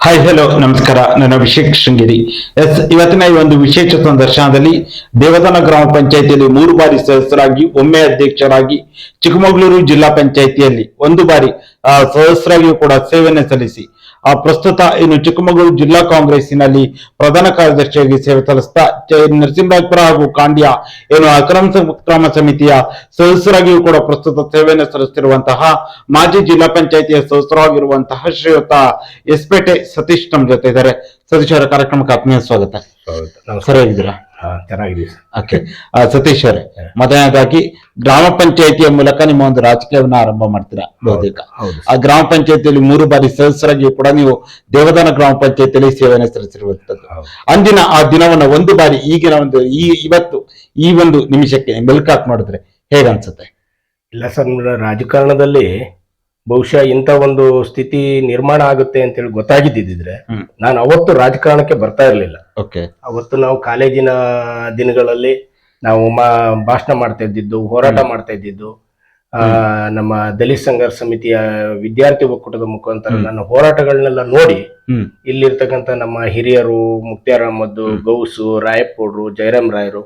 Hi hello ನಮಸ್ಕಾರ. ನಾನು ಅಭಿಷೇಕ್ ಶೃಂಗೇರಿ. ಇವತ್ತಿನ ಈ ಒಂದು ವಿಶೇಷ ಸಂದರ್ಶನದಲ್ಲಿ ದೇವದಾನ ಗ್ರಾಮ ಪಂಚಾಯಿತಿಯಲ್ಲಿ 3 ಬಾರಿ ಸದಸ್ಯರಾಗಿ ಒಮ್ಮೆ ಅಧ್ಯಕ್ಷರಾಗಿ ಚಿಕ್ಕಮಗಳೂರು ಜಿಲ್ಲಾ ಪಂಚಾಯಿತಿಯಲ್ಲಿ 1 ಬಾರಿ ಸದಸ್ಯರಾಗಿಯೂ ಕೂಡ ಸೇವೆಯನ್ನು ಸಲ್ಲಿಸಿ ಪ್ರಸ್ತುತ ಇನ್ನು ಚಿಕ್ಕಮಗಳೂರು ಜಿಲ್ಲಾ ಕಾಂಗ್ರೆಸ್ಸಿನಲ್ಲಿ ಪ್ರಧಾನ ಕಾರ್ಯದರ್ಶಿಯಾಗಿ ಸೇವೆ ಸಲ್ಲಿಸ್ತಾ ನರಸಿಂಹರಾಜಪುರ ಹಾಗೂ ಕಾಂಡ್ಯ ಏನು ಅಕ್ರಮ ಸಮಿತಿಯ ಸದಸ್ಯರಾಗಿಯೂ ಕೂಡ ಪ್ರಸ್ತುತ ಸೇವೆಯನ್ನು ಸಲ್ಲಿಸುತ್ತಿರುವಂತಹ ಮಾಜಿ ಜಿಲ್ಲಾ ಪಂಚಾಯಿತಿಯ ಸದಸ್ಯರಾಗಿರುವಂತಹ ಶ್ರೀಯುತ ಎಸ್ಪೇಟೆ ಸತೀಶ್ ನಮ್ಮ ಜೊತೆ ಇದ್ದಾರೆ. ಸತೀಶ್ ಅವರ ಕಾರ್ಯಕ್ರಮಕ್ಕೆ ಆತ್ಮೀಯ ಸ್ವಾಗತ. ಸರ್ ಹೇಗಿದ್ದೀರಾ? ಚೆನ್ನಾಗಿದೆ. ಓಕೆ, ಸತೀಶ್ ಅವರೇ, ಮೊದಲನೇದಾಗಿ ಗ್ರಾಮ ಪಂಚಾಯಿತಿಯ ಮೂಲಕ ನಿಮ್ಮ ಒಂದು ರಾಜಕೀಯವನ್ನ ಆರಂಭ ಮಾಡ್ತೀರಾ ಬಹುತೇಕ. ಆ ಗ್ರಾಮ ಪಂಚಾಯಿತಿಯಲ್ಲಿ 3 ಬಾರಿ ಸದಸ್ಯರಾಗಿ ಕೂಡ ನೀವು ದೇವದಾನ ಗ್ರಾಮ ಪಂಚಾಯಿತಿಯಲ್ಲಿ ಸೇವೆಯನ್ನು ಸಲ್ಲಿಸಿರುವಂತದ್ದು. ಅಂದಿನ ಆ ದಿನವನ್ನ 1 ಬಾರಿ ಈಗಿನ ಒಂದು ಇವತ್ತು ಈ ಒಂದು ನಿಮಿಷಕ್ಕೆ ಮೆಲ್ಕಾಕ್ ಮಾಡಿದ್ರೆ ಹೇಗನ್ಸುತ್ತೆ? ಇಲ್ಲ ಸರ್, ರಾಜಕಾರಣದಲ್ಲಿ ಬಹುಶಃ ಇಂಥ ಒಂದು ಸ್ಥಿತಿ ನಿರ್ಮಾಣ ಆಗುತ್ತೆ ಅಂತೇಳಿ ಗೊತ್ತಾಗಿದ್ದಿದ್ರೆ ನಾನು ಅವತ್ತು ರಾಜಕಾರಣಕ್ಕೆ ಬರ್ತಾ ಇರ್ಲಿಲ್ಲ. ಅವತ್ತು ನಾವು ಕಾಲೇಜಿನ ದಿನಗಳಲ್ಲಿ ನಾವು ಭಾಷಣ ಮಾಡ್ತಾ ಇದ್ದಿದ್ದು, ಹೋರಾಟ ಮಾಡ್ತಾ ಇದ್ದಿದ್ದು, ನಮ್ಮ ದಲಿತ ಸಂಘರ್ಷ ಸಮಿತಿಯ ವಿದ್ಯಾರ್ಥಿ ಒಕ್ಕೂಟದ ಮುಖಾಂತರ ನನ್ನ ಹೋರಾಟಗಳನ್ನೆಲ್ಲ ನೋಡಿ ಇಲ್ಲಿರ್ತಕ್ಕಂಥ ನಮ್ಮ ಹಿರಿಯರು, ಮುಕ್ತಿಯಾರ್ ಅಹಮದ್, ಗೌಸು, ರಾಯಪೌಡ್ರು, ಜಯರಾಮ್ ರಾಯರು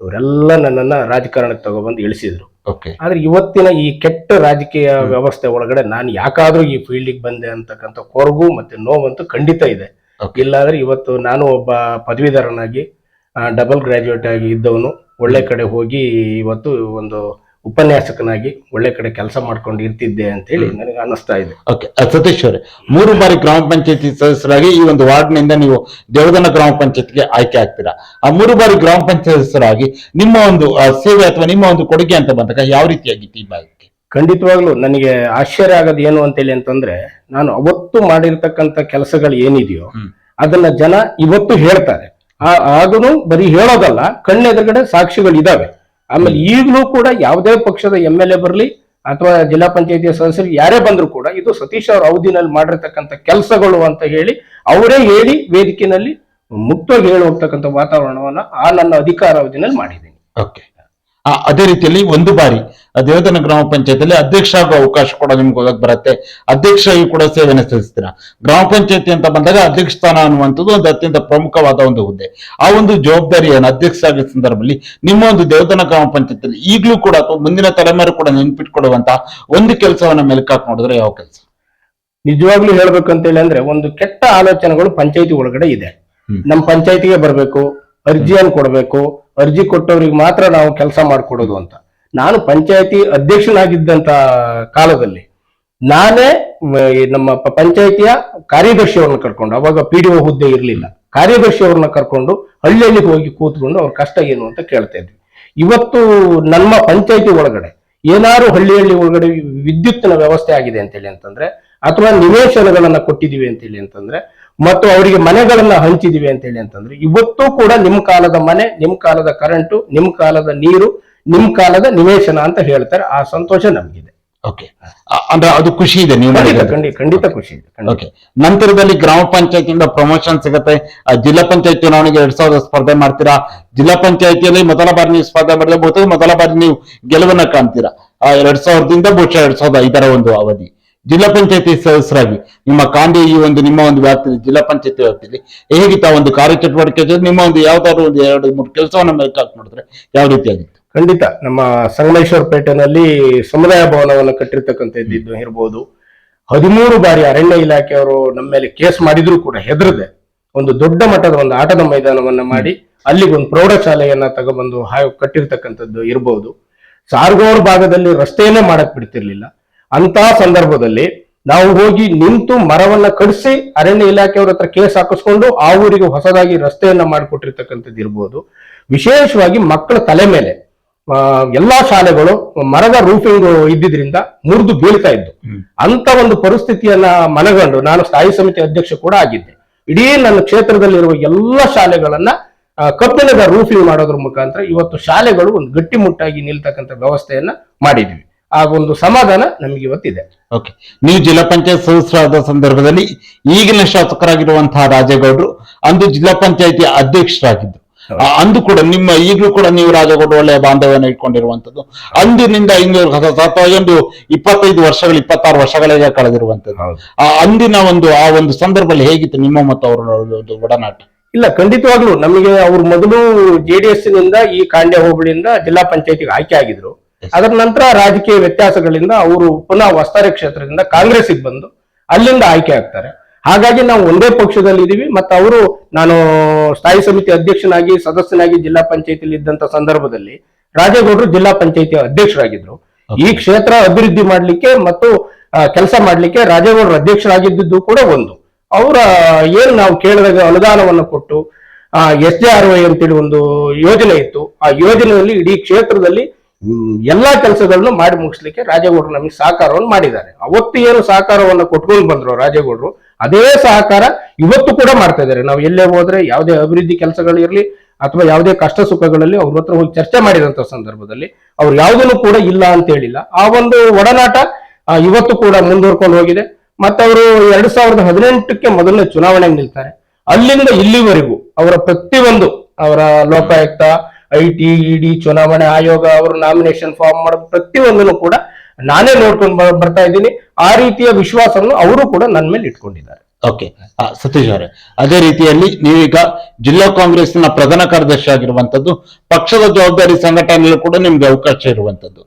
ಇವರೆಲ್ಲ ನನ್ನನ್ನ ರಾಜಕಾರಣಕ್ಕೆ ತಗೊಬಂದು ಇಳಿಸಿದ್ರು. ಆದ್ರೆ ಇವತ್ತಿನ ಈ ಕೆಟ್ಟ ರಾಜಕೀಯ ವ್ಯವಸ್ಥೆ ಒಳಗಡೆ ನಾನು ಯಾಕಾದ್ರೂ ಈ ಫೀಲ್ಡಿಗೆ ಬಂದೆ ಅಂತಕ್ಕಂಥ ಕೊರಗು ಮತ್ತೆ ನೋವಂತೂ ಖಂಡಿತ ಇದೆ. ಇಲ್ಲಾಂದ್ರೆ ಇವತ್ತು ನಾನು ಒಬ್ಬ ಪದವೀಧರನಾಗಿ ಡಬಲ್ ಗ್ರಾಜುಯೇಟ್ ಆಗಿ ಇದ್ದವನು ಒಳ್ಳೆ ಕಡೆ ಹೋಗಿ ಇವತ್ತು ಒಂದು ಉಪನ್ಯಾಸಕನಾಗಿ ಒಳ್ಳೆ ಕಡೆ ಕೆಲಸ ಮಾಡ್ಕೊಂಡು ಇರ್ತಿದ್ದೆ ಅಂತ ಹೇಳಿ ನನಗೆ ಅನಿಸ್ತಾ ಇದೆ. ಓಕೆ, ಸತೀಶ್ ಅವರೇ, 3 ಬಾರಿ ಗ್ರಾಮ ಪಂಚಾಯತಿ ಸದಸ್ಯರಾಗಿ ಈ ಒಂದು ವಾರ್ಡ್ ನಿಂದ ನೀವು ದೇವದಾನ ಗ್ರಾಮ ಪಂಚಾಯತ್ಗೆ ಆಯ್ಕೆ ಆಗ್ತೀರಾ. ಆ 3 ಬಾರಿ ಗ್ರಾಮ ಪಂಚಾಯತ್ ಸದಸ್ಯರಾಗಿ ನಿಮ್ಮ ಒಂದು ಸೇವೆ ಅಥವಾ ನಿಮ್ಮ ಒಂದು ಕೊಡುಗೆ ಅಂತ ಬಂದಾಗ ಯಾವ ರೀತಿಯಾಗಿತ್ತು ಈ ಭಾಗಕ್ಕೆ? ಖಂಡಿತವಾಗ್ಲೂ ನನಗೆ ಆಶ್ಚರ್ಯ ಆಗೋದು ಏನು ಅಂತೇಳಿ ಅಂತಂದ್ರೆ, ನಾನು ಅವತ್ತು ಮಾಡಿರ್ತಕ್ಕಂಥ ಕೆಲಸಗಳು ಏನಿದೆಯೋ ಅದನ್ನ ಜನ ಇವತ್ತು ಹೇಳ್ತಾರೆ. ಅದನ್ನು ಬರೀ ಹೇಳೋದಲ್ಲ, ಕಣ್ಣೆದುರುಗಡೆ ಸಾಕ್ಷಿಗಳು ಇದಾವೆ. ಆಮೇಲೆ ಈಗಲೂ ಕೂಡ ಯಾವುದೇ ಪಕ್ಷದ MLA ಬರಲಿ ಅಥವಾ ಜಿಲ್ಲಾ ಪಂಚಾಯತಿಯ ಸದಸ್ಯರು ಯಾರೇ ಬಂದ್ರು ಕೂಡ ಇದು ಸತೀಶ್ ಅವರ ಅವಧಿನಲ್ಲಿ ಮಾಡಿರ್ತಕ್ಕಂಥ ಕೆಲಸಗಳು ಅಂತ ಹೇಳಿ ಅವರೇ ಹೇಳಿ ವೇದಿಕೆಯಲ್ಲಿ ಮುಕ್ತವಾಗಿ ಹೇಳಿ ಹೋಗ್ತಕ್ಕಂಥ ವಾತಾವರಣವನ್ನ ನನ್ನ ಅಧಿಕಾರ ಅವಧಿನಲ್ಲಿ ಮಾಡಿದ್ದೀನಿ. ಓಕೆ, ಅದೇ ರೀತಿಯಲ್ಲಿ 1 ಬಾರಿ ದೇವದಾನ ಗ್ರಾಮ ಪಂಚಾಯತಿಯಲ್ಲಿ ಅಧ್ಯಕ್ಷ ಆಗುವ ಅವಕಾಶ ಕೂಡ ನಿಮ್ಗೆ ಹೋಗಕ್ ಬರುತ್ತೆ. ಅಧ್ಯಕ್ಷರಾಗಿ ಕೂಡ ಸೇವೆಯನ್ನು ಸಲ್ಲಿಸ್ತೀರಾ. ಗ್ರಾಮ ಪಂಚಾಯತಿ ಅಂತ ಬಂದಾಗ ಅಧ್ಯಕ್ಷ ಸ್ಥಾನ ಅನ್ನುವಂಥದ್ದು ಒಂದು ಅತ್ಯಂತ ಪ್ರಮುಖವಾದ ಒಂದು ಹುದ್ದೆ. ಆ ಒಂದು ಜವಾಬ್ದಾರಿಯನ್ನು ಅಧ್ಯಕ್ಷ ಆಗಿದ್ದ ಸಂದರ್ಭದಲ್ಲಿ ನಿಮ್ಮ ಒಂದು ದೇವದಾನ ಗ್ರಾಮ ಪಂಚಾಯತಿಯಲ್ಲಿ ಈಗಲೂ ಕೂಡ ಅಥವಾ ಮುಂದಿನ ತಲೆಮಾರು ಕೂಡ ನೆನ್ಪಿಟ್ಕೊಡುವಂತ ಒಂದು ಕೆಲಸವನ್ನ ಮೆಲುಕಾಕ್ ನೋಡಿದ್ರೆ ಯಾವ ಕೆಲಸ? ನಿಜವಾಗ್ಲೂ ಹೇಳ್ಬೇಕಂತೇಳಿ ಅಂದ್ರೆ ಒಂದು ಕೆಟ್ಟ ಆಲೋಚನೆಗಳು ಪಂಚಾಯತಿ ಒಳಗಡೆ ಇದೆ. ನಮ್ಮ ಪಂಚಾಯತಿಗೆ ಬರ್ಬೇಕು, ಅರ್ಜಿಯನ್ನು ಕೊಡ್ಬೇಕು, ಅರ್ಜಿ ಕೊಟ್ಟವ್ರಿಗೆ ಮಾತ್ರ ನಾವು ಕೆಲಸ ಮಾಡ್ಕೊಡೋದು ಅಂತ. ನಾನು ಪಂಚಾಯತಿ ಅಧ್ಯಕ್ಷನಾಗಿದ್ದಂತ ಕಾಲದಲ್ಲಿ ನಾನೇ ನಮ್ಮ ಪಂಚಾಯತಿಯ ಕಾರ್ಯದರ್ಶಿಯವ್ರನ್ನ ಕರ್ಕೊಂಡು, ಅವಾಗ PDO ಹುದ್ದೆ ಇರಲಿಲ್ಲ, ಕಾರ್ಯದರ್ಶಿಯವ್ರನ್ನ ಕರ್ಕೊಂಡು ಹಳ್ಳಿಯಲ್ಲಿ ಹೋಗಿ ಕೂತ್ಕೊಂಡು ಅವ್ರ ಕಷ್ಟ ಏನು ಅಂತ ಕೇಳ್ತಾ ಇದ್ವಿ. ಇವತ್ತು ನಮ್ಮ ಪಂಚಾಯತಿ ಒಳಗಡೆ ಏನಾದ್ರು ಹಳ್ಳಿ ಒಳಗಡೆ ವಿದ್ಯುತ್ತಿನ ವ್ಯವಸ್ಥೆ ಆಗಿದೆ ಅಂತೇಳಿ ಅಂತಂದ್ರೆ, ಅಥವಾ ನಿವೇಶನಗಳನ್ನ ಕೊಟ್ಟಿದೀವಿ ಅಂತೇಳಿ ಅಂತಂದ್ರೆ, ಮತ್ತು ಅವರಿಗೆ ಮನೆಗಳನ್ನ ಹಂಚಿದೀವಿ ಅಂತೇಳಿ ಅಂತಂದ್ರೆ, ಇವತ್ತು ಕೂಡ ನಿಮ್ ಕಾಲದ ಮನೆ, ನಿಮ್ ಕಾಲದ ಕರೆಂಟು, ನಿಮ್ ಕಾಲದ ನೀರು, ನಿಮ್ ಕಾಲದ ನಿವೇಶನ ಅಂತ ಹೇಳ್ತಾರೆ. ಆ ಸಂತೋಷ ನಮಗಿದೆ. ಓಕೆ, ಅಂದ್ರೆ ಅದು ಖುಷಿ ಇದೆ. ನೀವು ಖಂಡಿತ ಖುಷಿ ಇದೆ. ಓಕೆ, ನಂತರದಲ್ಲಿ ಗ್ರಾಮ ಪಂಚಾಯತಿಯಿಂದ ಪ್ರಮೋಷನ್ ಸಿಗುತ್ತೆ. ಜಿಲ್ಲಾ ಪಂಚಾಯತ್ ಚುನಾವಣೆಗೆ 2000 ಸ್ಪರ್ಧೆ ಮಾಡ್ತೀರಾ. ಜಿಲ್ಲಾ ಪಂಚಾಯತಿಯಲ್ಲಿ ಮೊದಲ ಬಾರಿ ನೀವು ಸ್ಪರ್ಧೆ ಮಾಡಿದ್ರೆ ಬಹುತೇಕ ಮೊದಲ ಬಾರಿ ನೀವು ಗೆಲುವನ್ನ ಕಾಣ್ತೀರಾ. 2000ದಿಂದ ಬಹುಶಃ 2005 ಒಂದು ಅವಧಿ ಜಿಲ್ಲಾ ಪಂಚಾಯತಿ ಸದಸ್ಯರಾಗಿ ನಿಮ್ಮ ಕಾಂಡಿ ಈ ಒಂದು ನಿಮ್ಮ ಒಂದು ವ್ಯಾಪ್ತಿಯಲ್ಲಿ ಜಿಲ್ಲಾ ಪಂಚಾಯತಿ ವ್ಯಾಪ್ತಿಯಲ್ಲಿ ಹೇಗಿತ್ತು ಒಂದು ಕಾರ್ಯಚಟುವಟಿಕೆ ಜೊತೆ ನಿಮ್ಮ ಒಂದು ಯಾವ್ದಾದ್ರು ಒಂದು 2-3 ಕೆಲಸವನ್ನ ಮೆಲುಕಾಕ್ ನೋಡಿದ್ರೆ ಯಾವ ರೀತಿಯಾಗಿತ್ತು? ಖಂಡಿತ ನಮ್ಮ ಸಂಗಮೇಶ್ವರ ಪೇಟೆನಲ್ಲಿ ಸಮುದಾಯ ಭವನವನ್ನು ಕಟ್ಟಿರ್ತಕ್ಕಂಥದ್ದು ಇರ್ಬೋದು. 13 ಬಾರಿ ಅರಣ್ಯ ಇಲಾಖೆಯವರು ನಮ್ಮ ಮೇಲೆ ಕೇಸ್ ಮಾಡಿದ್ರು ಕೂಡ ಹೆದರದೆ ಒಂದು ದೊಡ್ಡ ಮಟ್ಟದ ಒಂದು ಆಟದ ಮೈದಾನವನ್ನ ಮಾಡಿ ಅಲ್ಲಿಗೆ ಒಂದು ಪ್ರೌಢಶಾಲೆಯನ್ನ ತಗೊಬಂದು ಕಟ್ಟಿರ್ತಕ್ಕಂಥದ್ದು ಇರ್ಬೋದು. ಸಾರ್ಗೋಡ್ ಭಾಗದಲ್ಲಿ ರಸ್ತೆಯನ್ನೇ ಮಾಡಕ್ ಬಿಡ್ತಿರ್ಲಿಲ್ಲ. ಅಂತ ಸಂದರ್ಭದಲ್ಲಿ ನಾವು ಹೋಗಿ ನಿಂತು ಮರವನ್ನ ಕಡಿಸಿ ಅರಣ್ಯ ಇಲಾಖೆಯವ್ರ ಹತ್ರ ಕೇಸ್ ಹಾಕಿಸ್ಕೊಂಡು ಆ ಊರಿಗೆ ಹೊಸದಾಗಿ ರಸ್ತೆಯನ್ನ ಮಾಡಿಕೊಟ್ಟಿರ್ತಕ್ಕಂಥದ್ದು ಇರ್ಬೋದು. ವಿಶೇಷವಾಗಿ ಮಕ್ಕಳ ತಲೆ ಮೇಲೆ ಎಲ್ಲಾ ಶಾಲೆಗಳು ಮರದ ರೂಫಿಂಗ್ ಇದ್ದಿದ್ರಿಂದ ಮುರಿದು ಬೀಳ್ತಾ ಇದ್ದು. ಅಂತ ಒಂದು ಪರಿಸ್ಥಿತಿಯನ್ನ ಮನಗಂಡು ನಾನು ಸ್ಥಾಯಿ ಸಮಿತಿ ಅಧ್ಯಕ್ಷ ಕೂಡ ಆಗಿದ್ದೆ. ಇಡೀ ನನ್ನ ಕ್ಷೇತ್ರದಲ್ಲಿರುವ ಎಲ್ಲಾ ಶಾಲೆಗಳನ್ನ ಕಬ್ಬಿಣದ ರೂಫಿಂಗ್ ಮಾಡೋದ್ರ ಮುಖಾಂತರ ಇವತ್ತು ಶಾಲೆಗಳು ಒಂದು ಗಟ್ಟಿಮುಟ್ಟಾಗಿ ನಿಲ್ತಕ್ಕಂಥ ವ್ಯವಸ್ಥೆಯನ್ನ ಮಾಡಿದ್ವಿ. ಆ ಒಂದು ಸಮಾಧಾನ ನಮಗೆ ಇವತ್ತಿದೆ. ಓಕೆ, ನೀವು ಜಿಲ್ಲಾ ಪಂಚಾಯತ್ ಸದಸ್ಯರಾದ ಸಂದರ್ಭದಲ್ಲಿ ಈಗಿನ ಶಾಸಕರಾಗಿರುವಂತಹ ರಾಜೇಗೌಡರು ಅಂದು ಜಿಲ್ಲಾ ಪಂಚಾಯತಿ ಅಧ್ಯಕ್ಷರಾಗಿದ್ರು. ಅಂದು ಕೂಡ ನಿಮ್ಮ ಈಗಲೂ ಕೂಡ ನೀವು ರಾಜಗೌಡ ಒಳ್ಳೆಯ ಬಾಂಧವ್ಯನ ಇಟ್ಕೊಂಡಿರುವಂತದ್ದು ಅಂದಿನಿಂದ ಇಂದು ಒಂದು 25 ವರ್ಷಗಳು 26 ವರ್ಷಗಳಿಗೆ ಕಳೆದಿರುವಂತದ್ದು. ಅಂದಿನ ಆ ಒಂದು ಸಂದರ್ಭದಲ್ಲಿ ಹೇಗಿತ್ತು ನಿಮ್ಮ ಮತ್ತು ಅವರ ಒಂದು ಒಡನಾಟ? ಇಲ್ಲ, ಖಂಡಿತವಾಗ್ಲೂ ನಮಗೆ ಅವ್ರು ಮೊದಲು JDS ನಿಂದ ಈ ಖಾಂಡ್ಯ ಹೋಬಳಿಯಿಂದ ಜಿಲ್ಲಾ ಪಂಚಾಯತಿಗೆ ಆಯ್ಕೆ ಆಗಿದ್ರು. ಅದರ ನಂತರ ರಾಜಕೀಯ ವ್ಯತ್ಯಾಸಗಳಿಂದ ಅವರು ಪುನಃ ವಸ್ತಾರೆ ಕ್ಷೇತ್ರದಿಂದ ಕಾಂಗ್ರೆಸ್ಗೆ ಬಂದು ಅಲ್ಲಿಂದ ಆಯ್ಕೆ ಆಗ್ತಾರೆ. ಹಾಗಾಗಿ ನಾವು ಒಂದೇ ಪಕ್ಷದಲ್ಲಿ ಇದೀವಿ. ಮತ್ತು ಅವರು, ನಾನು ಸ್ಥಾಯಿ ಸಮಿತಿ ಅಧ್ಯಕ್ಷನಾಗಿ ಸದಸ್ಯನಾಗಿ ಜಿಲ್ಲಾ ಪಂಚಾಯತಿಯಲ್ಲಿ ಇದ್ದಂತ ಸಂದರ್ಭದಲ್ಲಿ ರಾಜೇಗೌಡರು ಜಿಲ್ಲಾ ಪಂಚಾಯತಿ ಅಧ್ಯಕ್ಷರಾಗಿದ್ರು. ಈ ಕ್ಷೇತ್ರ ಅಭಿವೃದ್ಧಿ ಮಾಡ್ಲಿಕ್ಕೆ ಮತ್ತು ಕೆಲಸ ಮಾಡ್ಲಿಕ್ಕೆ ರಾಜೇಗೌಡರು ಅಧ್ಯಕ್ಷರಾಗಿದ್ದು ಕೂಡ ಒಂದು. ಅವರ ಏನ್ ನಾವು ಕೇಳಿದಾಗ ಅನುದಾನವನ್ನು ಕೊಟ್ಟು SJRY ಅಂತೇಳಿ ಒಂದು ಯೋಜನೆ ಇತ್ತು. ಆ ಯೋಜನೆಯಲ್ಲಿ ಇಡೀ ಕ್ಷೇತ್ರದಲ್ಲಿ ಎಲ್ಲಾ ಕೆಲಸಗಳನ್ನು ಮಾಡಿ ಮುಗಿಸ್ಲಿಕ್ಕೆ ರಾಜೇಗೌಡರು ನಮಗೆ ಸಹಕಾರವನ್ನು ಮಾಡಿದ್ದಾರೆ. ಅವತ್ತು ಏನು ಸಹಕಾರವನ್ನು ಕೊಟ್ಕೊಂಡು ಬಂದ್ರು ರಾಜೇಗೌಡರು, ಅದೇ ಸಹಕಾರ ಇವತ್ತು ಕೂಡ ಮಾಡ್ತಾ ಇದ್ದಾರೆ. ನಾವು ಎಲ್ಲೇ ಹೋದ್ರೆ ಯಾವುದೇ ಅಭಿವೃದ್ಧಿ ಕೆಲಸಗಳಿರ್ಲಿ ಅಥವಾ ಯಾವುದೇ ಕಷ್ಟ ಸುಖಗಳಲ್ಲಿ ಅವ್ರ ಹತ್ರ ಹೋಗಿ ಚರ್ಚೆ ಮಾಡಿದಂತ ಸಂದರ್ಭದಲ್ಲಿ ಅವ್ರು ಯಾವುದನ್ನು ಕೂಡ ಇಲ್ಲ ಅಂತ ಹೇಳಿಲ್ಲ. ಆ ಒಂದು ಒಡನಾಟ ಇವತ್ತು ಕೂಡ ಮುಂದುವರ್ಕೊಂಡು ಹೋಗಿದೆ. ಮತ್ತೆ ಅವರು 2018ಕ್ಕೆ ಮೊದಲನೇ ಚುನಾವಣೆಗೆ ನಿಲ್ತಾರೆ. ಅಲ್ಲಿಂದ ಇಲ್ಲಿವರೆಗೂ ಅವರ ಪ್ರತಿಯೊಂದು, ಅವರ ಲೋಕಾಯುಕ್ತ, IT, ED, ಚುನಾವಣೆ ಆಯೋಗ, ಅವರು ನಾಮಿನೇಷನ್ ಫಾರ್ಮ್ ಮಾಡೋದು ಪ್ರತಿಯೊಂದನ್ನು ಕೂಡ ನಾನೇ ನೋಡ್ಕೊಂಡು ಬರ್ತಾ ಇದ್ದೀನಿ. ಆ ರೀತಿಯ ವಿಶ್ವಾಸವನ್ನು ಅವರು ಕೂಡ ನನ್ನ ಮೇಲೆ ಇಟ್ಕೊಂಡಿದ್ದಾರೆ. ಓಕೆ, ಸತೀಶ್ ಅವರೇ, ಅದೇ ರೀತಿಯಲ್ಲಿ ನೀವೀಗ ಜಿಲ್ಲಾ ಕಾಂಗ್ರೆಸ್ನ ಪ್ರಧಾನ ಕಾರ್ಯದರ್ಶಿ ಆಗಿರುವಂತದ್ದು, ಪಕ್ಷದ ಜವಾಬ್ದಾರಿ ಸಂಘಟನೆಯಲ್ಲೂ ಕೂಡ ನಿಮ್ಗೆ ಅವಕಾಶ ಇರುವಂತದ್ದು.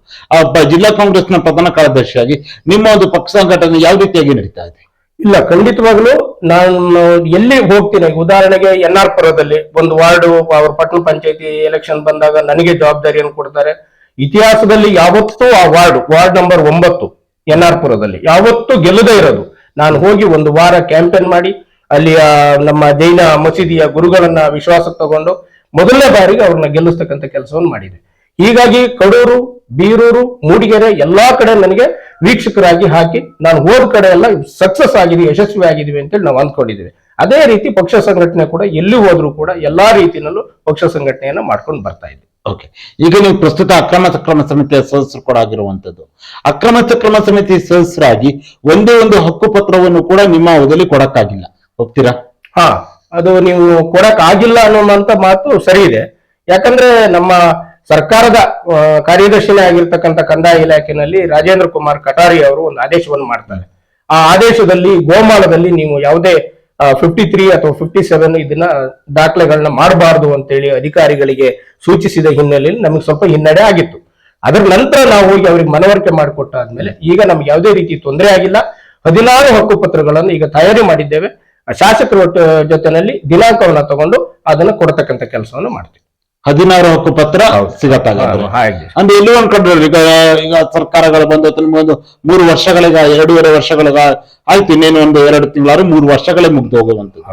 ಜಿಲ್ಲಾ ಕಾಂಗ್ರೆಸ್ನ ಪ್ರಧಾನ ಕಾರ್ಯದರ್ಶಿಯಾಗಿ ನಿಮ್ಮ ಒಂದು ಪಕ್ಷ ಸಂಘಟನೆ ಯಾವ ರೀತಿಯಾಗಿ ನಡೀತಾ ಇದೆ? ಇಲ್ಲ, ಖಂಡಿತವಾಗ್ಲೂ ನಾನು ಎಲ್ಲಿ ಹೋಗ್ತೀನಿ, ಉದಾಹರಣೆಗೆ NR ಪುರದಲ್ಲಿ ಒಂದು ವಾರ್ಡ್, ಅವ್ರ ಪಟ್ಟಣ ಪಂಚಾಯತಿ ಎಲೆಕ್ಷನ್ ಬಂದಾಗ ನನಗೆ ಜವಾಬ್ದಾರಿಯನ್ನು ಕೊಡ್ತಾರೆ. ಇತಿಹಾಸದಲ್ಲಿ ಯಾವತ್ತೂ ಆ ವಾರ್ಡ್ ನಂಬರ್ 9 NR ಪುರದಲ್ಲಿ ಯಾವತ್ತೂ ಗೆಲ್ಲದೇ ಇರೋದು. ನಾನು ಹೋಗಿ ಒಂದು ವಾರ ಕ್ಯಾಂಪೇನ್ ಮಾಡಿ ಅಲ್ಲಿಯ ನಮ್ಮ ಜೈನ ಮಸೀದಿಯ ಗುರುಗಳನ್ನ ವಿಶ್ವಾಸಕ್ಕೆ ತಗೊಂಡು ಮೊದಲನೇ ಬಾರಿಗೆ ಅವ್ರನ್ನ ಗೆಲ್ಲಿಸ್ತಕ್ಕಂಥ ಕೆಲಸವನ್ನು ಮಾಡಿದೆ. ಹೀಗಾಗಿ ಕಡೂರು, ಬೀರೂರು, ಮೂಡಿಗೆರೆ ಎಲ್ಲಾ ಕಡೆ ನನಗೆ ವೀಕ್ಷಕರಾಗಿ ಹಾಕಿ ನಾನು ಹೋದ ಕಡೆ ಎಲ್ಲ ಸಕ್ಸಸ್ ಆಗಿದೀವಿ, ಯಶಸ್ವಿ ಆಗಿದೀವಿ ಅಂತೇಳಿ ನಾವು ಅಂದ್ಕೊಂಡಿದ್ದೀವಿ. ಅದೇ ರೀತಿ ಪಕ್ಷ ಸಂಘಟನೆ ಕೂಡ ಎಲ್ಲಿ ಹೋದ್ರೂ ಕೂಡ ಎಲ್ಲಾ ರೀತಿಯಲ್ಲೂ ಪಕ್ಷ ಸಂಘಟನೆಯನ್ನ ಮಾಡ್ಕೊಂಡು ಬರ್ತಾ ಇದ್ದೀವಿ. ಓಕೆ, ಈಗ ನೀವು ಪ್ರಸ್ತುತ ಅಕ್ರಮ ಸಕ್ರಮ ಸಮಿತಿಯ ಸದಸ್ಯರು ಕೂಡ ಆಗಿರುವಂತದ್ದು. ಅಕ್ರಮ ಸಕ್ರಮ ಸಮಿತಿ ಸದಸ್ಯರಾಗಿ ಒಂದೇ ಒಂದು ಹಕ್ಕು ಪತ್ರವನ್ನು ಕೂಡ ನಿಮ್ಮ ಅವಧಿಯಲ್ಲಿ ಕೊಡಕ್ಕಾಗಿಲ್ಲ, ಒಪ್ತೀರಾ? ಹಾ, ಅದು ನೀವು ಕೊಡಕ್ ಆಗಿಲ್ಲ ಅನ್ನುವಂತ ಮಾತು ಸರಿ ಇದೆ. ಯಾಕಂದ್ರೆ ನಮ್ಮ ಸರ್ಕಾರದ ಕಾರ್ಯದರ್ಶಿನೇ ಆಗಿರ್ತಕ್ಕಂಥ ಕಂದಾಯ ಇಲಾಖೆಯಲ್ಲಿ ರಾಜೇಂದ್ರ ಕುಮಾರ್ ಕಟಾರಿ ಅವರು ಒಂದು ಆದೇಶವನ್ನು ಮಾಡ್ತಾರೆ. ಆ ಆದೇಶದಲ್ಲಿ ಗೋಮಾಳದಲ್ಲಿ ನೀವು ಯಾವುದೇ 53 ಅಥವಾ 57 ಇದನ್ನ ದಾಖಲೆಗಳನ್ನ ಮಾಡಬಾರದು ಅಂತೇಳಿ ಅಧಿಕಾರಿಗಳಿಗೆ ಸೂಚಿಸಿದ ಹಿನ್ನೆಲೆಯಲ್ಲಿ ನಮಗೆ ಸ್ವಲ್ಪ ಹಿನ್ನಡೆ ಆಗಿತ್ತು. ಅದರ ನಂತರ ನಾವು ಹೋಗಿ ಅವ್ರಿಗೆ ಮನವರಿಕೆ ಮಾಡಿಕೊಟ್ಟಾದ್ಮೇಲೆ ಈಗ ನಮ್ಗೆ ಯಾವುದೇ ರೀತಿ ತೊಂದರೆ ಆಗಿಲ್ಲ. 16 ಹಕ್ಕು ಪತ್ರಗಳನ್ನು ಈಗ ತಯಾರಿ ಮಾಡಿದ್ದೇವೆ. ಶಾಸಕರ ಜೊತೆನಲ್ಲಿ ದಿನಾಂಕವನ್ನ ತಗೊಂಡು ಅದನ್ನ ಕೊಡತಕ್ಕಂಥ ಕೆಲಸವನ್ನು ಮಾಡ್ತೀವಿ. 16 ಹಕ್ಕು ಪತ್ರ ಸಿಗತ್ತಾಗ ಅಂದ್ರೆ ಎಲ್ಲೂ ಒಂದ್ ಕಡೆ ಈಗ ಸರ್ಕಾರಗಳು ಬಂದ ಒಂದು 3 ವರ್ಷಗಳಿಗೆ 2.5 ವರ್ಷಗಳಿಗೆ ಆಯ್ತು, ಇನ್ನೇನು ಒಂದು 2 ತಿಂಗಳಾದ್ರೂ 3 ವರ್ಷಗಳೇ ಮುಗ್ದು ಹೋಗುವಂಥದ್ದು.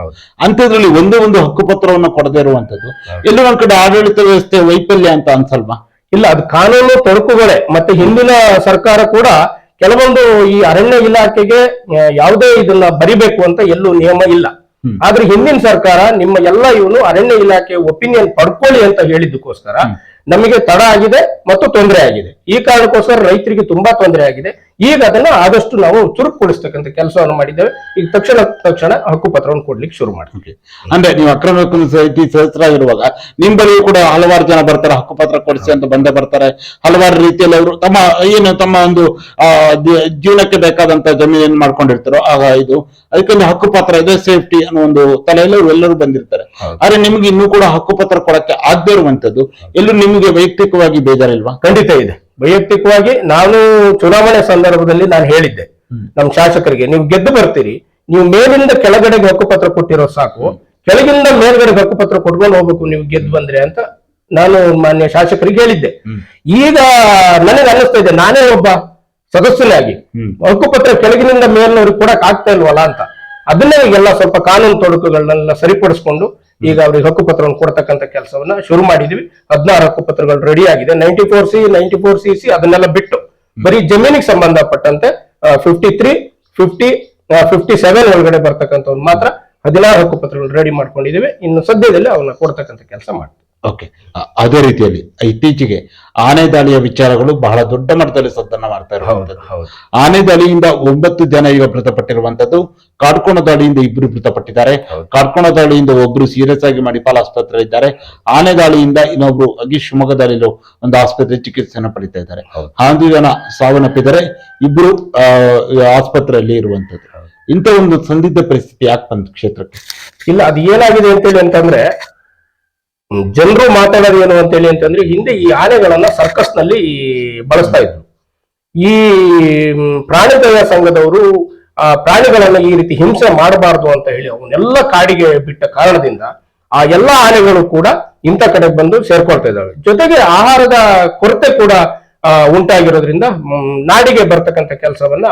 ಅಂಥದ್ರಲ್ಲಿ ಒಂದೇ ಒಂದು ಹಕ್ಕು ಪತ್ರವನ್ನು ಕೊಡದೇ ಇರುವಂತದ್ದು ಎಲ್ಲೂ ಒಂದ್ ಕಡೆ ಆಡಳಿತ ವ್ಯವಸ್ಥೆ ವೈಫಲ್ಯ ಅಂತ ಅನ್ಸಲ್ವಾ? ಇಲ್ಲ, ಅದು ಕಾನೂನು ತೊಡಕುಗಳೇ. ಮತ್ತೆ ಹಿಂದಿನ ಸರ್ಕಾರ ಕೂಡ ಕೆಲವೊಂದು ಈ ಅರಣ್ಯ ಇಲಾಖೆಗೆ ಯಾವುದೇ ಇದನ್ನ ಬರಿಬೇಕು ಅಂತ ಎಲ್ಲೂ ನಿಯಮ ಇಲ್ಲ. ಆದ್ರೆ ಹಿಂದಿನ ಸರ್ಕಾರ ನಿಮ್ಮ ಎಲ್ಲ ಇವನು ಅರಣ್ಯ ಇಲಾಖೆ ಒಪಿನಿಯನ್ ಪಡ್ಕೊಳ್ಳಿ ಅಂತ ಹೇಳಿದ್ದಕ್ಕೋಸ್ಕರ ನಮಗೆ ತಡ ಆಗಿದೆ ಮತ್ತು ತೊಂದರೆ ಆಗಿದೆ. ಈ ಕಾರಣಕ್ಕೋಸ್ಕರ ರೈತರಿಗೆ ತುಂಬಾ ತೊಂದರೆ ಆಗಿದೆ. ಈಗ ಅದನ್ನ ಆದಷ್ಟು ನಾವು ಚುರುಕುಗೊಳಿಸ್ತಕ್ಕಂಥ ಕೆಲಸವನ್ನು ಮಾಡಿದ್ದೇವೆ. ಈಗ ತಕ್ಷಣ ಹಕ್ಕು ಪತ್ರವನ್ನು ಕೊಡ್ಲಿಕ್ಕೆ ಶುರು ಮಾಡ್ತೀವಿ. ಅಂದ್ರೆ ನೀವು ಅಕ್ರಮ ಸಮಿತಿ ಸದಸ್ಯರಾಗಿರುವಾಗ ನಿಮ್ ಬಳಿಯೂ ಕೂಡ ಹಲವಾರು ಜನ ಬರ್ತಾರೆ, ಹಕ್ಕು ಪತ್ರ ಕೊಡಿಸಿ ಅಂತ ಬಂದೇ ಬರ್ತಾರೆ. ಹಲವಾರು ರೀತಿಯಲ್ಲಿ ಅವರು ತಮ್ಮ ಒಂದು ಜೀವನಕ್ಕೆ ಬೇಕಾದಂತ ಜಮೀನು ಮಾಡ್ಕೊಂಡಿರ್ತಾರೋ ಆಗ ಇದು ಅದಕ್ಕೊಂದು ಹಕ್ಕು ಪತ್ರ ಇದೆ, ಸೇಫ್ಟಿ ಅನ್ನೋ ಒಂದು ತಲೆಯಲ್ಲಿ ಎಲ್ಲರೂ ಬಂದಿರ್ತಾರೆ. ಆದ್ರೆ ನಿಮ್ಗೆ ಇನ್ನೂ ಕೂಡ ಹಕ್ಕು ಪತ್ರ ಕೊಡಕ್ಕೆ ಆಗದೇ ಇರುವಂತದ್ದು ಎಲ್ಲೂ ನಿಮಗೆ ವೈಯಕ್ತಿಕವಾಗಿ ಬೇಜಾರಿಲ್ವಾ? ಖಂಡಿತ ಇದೆ. ವೈಯಕ್ತಿಕವಾಗಿ ನಾನು ಚುನಾವಣೆ ಸಂದರ್ಭದಲ್ಲಿ ನಾನು ಹೇಳಿದ್ದೆ ನಮ್ಮ ಶಾಸಕರಿಗೆ, ನೀವು ಗೆದ್ದು ಬರ್ತೀರಿ, ನೀವು ಮೇಲಿಂದ ಕೆಳಗಡೆಗೆ ಹಕ್ಕುಪತ್ರ ಕೊಟ್ಟಿರೋ ಸಾಕು, ಕೆಳಗಿಂದ ಮೇಲ್ಗಡೆ ಹಕ್ಕುಪತ್ರ ಕೊಟ್ಕೊಂಡು ಹೋಗ್ಬೇಕು ನೀವು ಗೆದ್ದು ಬಂದ್ರೆ ಅಂತ ನಾನು ಮಾನ್ಯ ಶಾಸಕರಿಗೆ ಹೇಳಿದ್ದೆ. ಈಗ ನನಗೆ ಅನ್ನಿಸ್ತಾ ಇದೆ, ನಾನೇ ಒಬ್ಬ ಸದಸ್ಯನಾಗಿ ಹಕ್ಕುಪತ್ರ ಕೆಳಗಿನಿಂದ ಮೇಲ್ನವ್ರಿಗೆ ಕೊಡಕ್ ಆಗ್ತಾ ಇಲ್ವಲ್ಲ ಅಂತ. ಅದನ್ನೇ ಈಗೆಲ್ಲ ಸ್ವಲ್ಪ ಕಾನೂನು ತೊಡಕುಗಳನ್ನೆಲ್ಲ ಸರಿಪಡಿಸ್ಕೊಂಡು ಈಗ ಅವ್ರಿಗೆ ಹಕ್ಕುಪತ್ರವನ್ನು ಕೊಡ್ತಕ್ಕಂಥ ಕೆಲಸವನ್ನ ಶುರು ಮಾಡಿದೀವಿ. 16 ಹಕ್ಕುಪತ್ರಗಳು ರೆಡಿ ಆಗಿದೆ. 94C 94CC ಅದನ್ನೆಲ್ಲ ಬಿಟ್ಟು ಬರೀ ಜಮೀನಿಗೆ ಸಂಬಂಧಪಟ್ಟಂತೆ 53, 50, 57 ಒಳಗಡೆ ಬರ್ತಕ್ಕಂಥವ್ರು ಮಾತ್ರ 16 ಹಕ್ಕುಪತ್ರಗಳು ರೆಡಿ ಮಾಡ್ಕೊಂಡಿದೀವಿ. ಇನ್ನು ಸದ್ಯದಲ್ಲಿ ಅವನ್ನ ಕೊಡ್ತಕ್ಕಂಥ ಕೆಲಸ ಮಾಡ್ತೀವಿ. ಓಕೆ. ಅದೇ ರೀತಿಯಲ್ಲಿ ಇತ್ತೀಚೆಗೆ ಆನೆ ದಾಳಿಯ ವಿಚಾರಗಳು ಬಹಳ ದೊಡ್ಡ ಮಟ್ಟದಲ್ಲಿ ಸದ್ದನ್ನ ಮಾಡ್ತಾ ಇರುವಂತದ್ದು. ಆನೆ ದಾಳಿಯಿಂದ 9 ಜನ ಈಗ ಮೃತಪಟ್ಟಿರುವಂತದ್ದು. ಕಾರ್ಕೋಣ ದಾಳಿಯಿಂದ 2 ಮೃತಪಟ್ಟಿದ್ದಾರೆ. ಕಾರ್ಕೋಣ ದಾಳಿಯಿಂದ ಒಬ್ರು ಸೀರಿಯಸ್ ಆಗಿ ಮಣಿಪಾಲ್ ಆಸ್ಪತ್ರೆ ಇದ್ದಾರೆ. ಆನೆ ದಾಳಿಯಿಂದ ಇನ್ನೊಬ್ರು ಶಿವಮೊಗ್ಗದಲ್ಲಿ ಒಂದು ಆಸ್ಪತ್ರೆ ಚಿಕಿತ್ಸೆಯನ್ನು ಪಡಿತಾ ಇದ್ದಾರೆ. 11 ಜನ ಸಾವನ್ನಪ್ಪಿದ್ದಾರೆ, 2 ಆಸ್ಪತ್ರೆಯಲ್ಲಿ ಇರುವಂತದ್ದು. ಇಂಥ ಒಂದು ಸಂದಿಗ್ಧ ಪರಿಸ್ಥಿತಿ ಯಾಕೆ ಬಂತು ಕ್ಷೇತ್ರಕ್ಕೆ? ಇಲ್ಲ, ಅದು ಏನಾಗಿದೆ ಅಂತೇಳಿ ಅಂತಂದ್ರೆ, ಜನರು ಮಾತಾಡೋದು ಏನು ಅಂತೇಳಿ ಅಂತಂದ್ರೆ, ಹಿಂದೆ ಈ ಆನೆಗಳನ್ನ ಸರ್ಕಸ್ ನಲ್ಲಿ ಬಳಸ್ತಾ ಇದ್ರು. ಈ ಪ್ರಾಣಿ ದಯಾ ಸಂಘದವರು ಆ ಪ್ರಾಣಿಗಳನ್ನ ಈ ರೀತಿ ಹಿಂಸೆ ಮಾಡಬಾರ್ದು ಅಂತ ಹೇಳಿ ಅವನ್ನೆಲ್ಲ ಕಾಡಿಗೆ ಬಿಟ್ಟ ಕಾರಣದಿಂದ ಆ ಎಲ್ಲಾ ಆನೆಗಳು ಕೂಡ ಇಂಥ ಕಡೆ ಬಂದು ಸೇರ್ಕೊಳ್ತಾ ಇದ್ದಾವೆ. ಜೊತೆಗೆ ಆಹಾರದ ಕೊರತೆ ಕೂಡ ಉಂಟಾಗಿರೋದ್ರಿಂದ ನಾಡಿಗೆ ಬರ್ತಕ್ಕಂಥ ಕೆಲಸವನ್ನ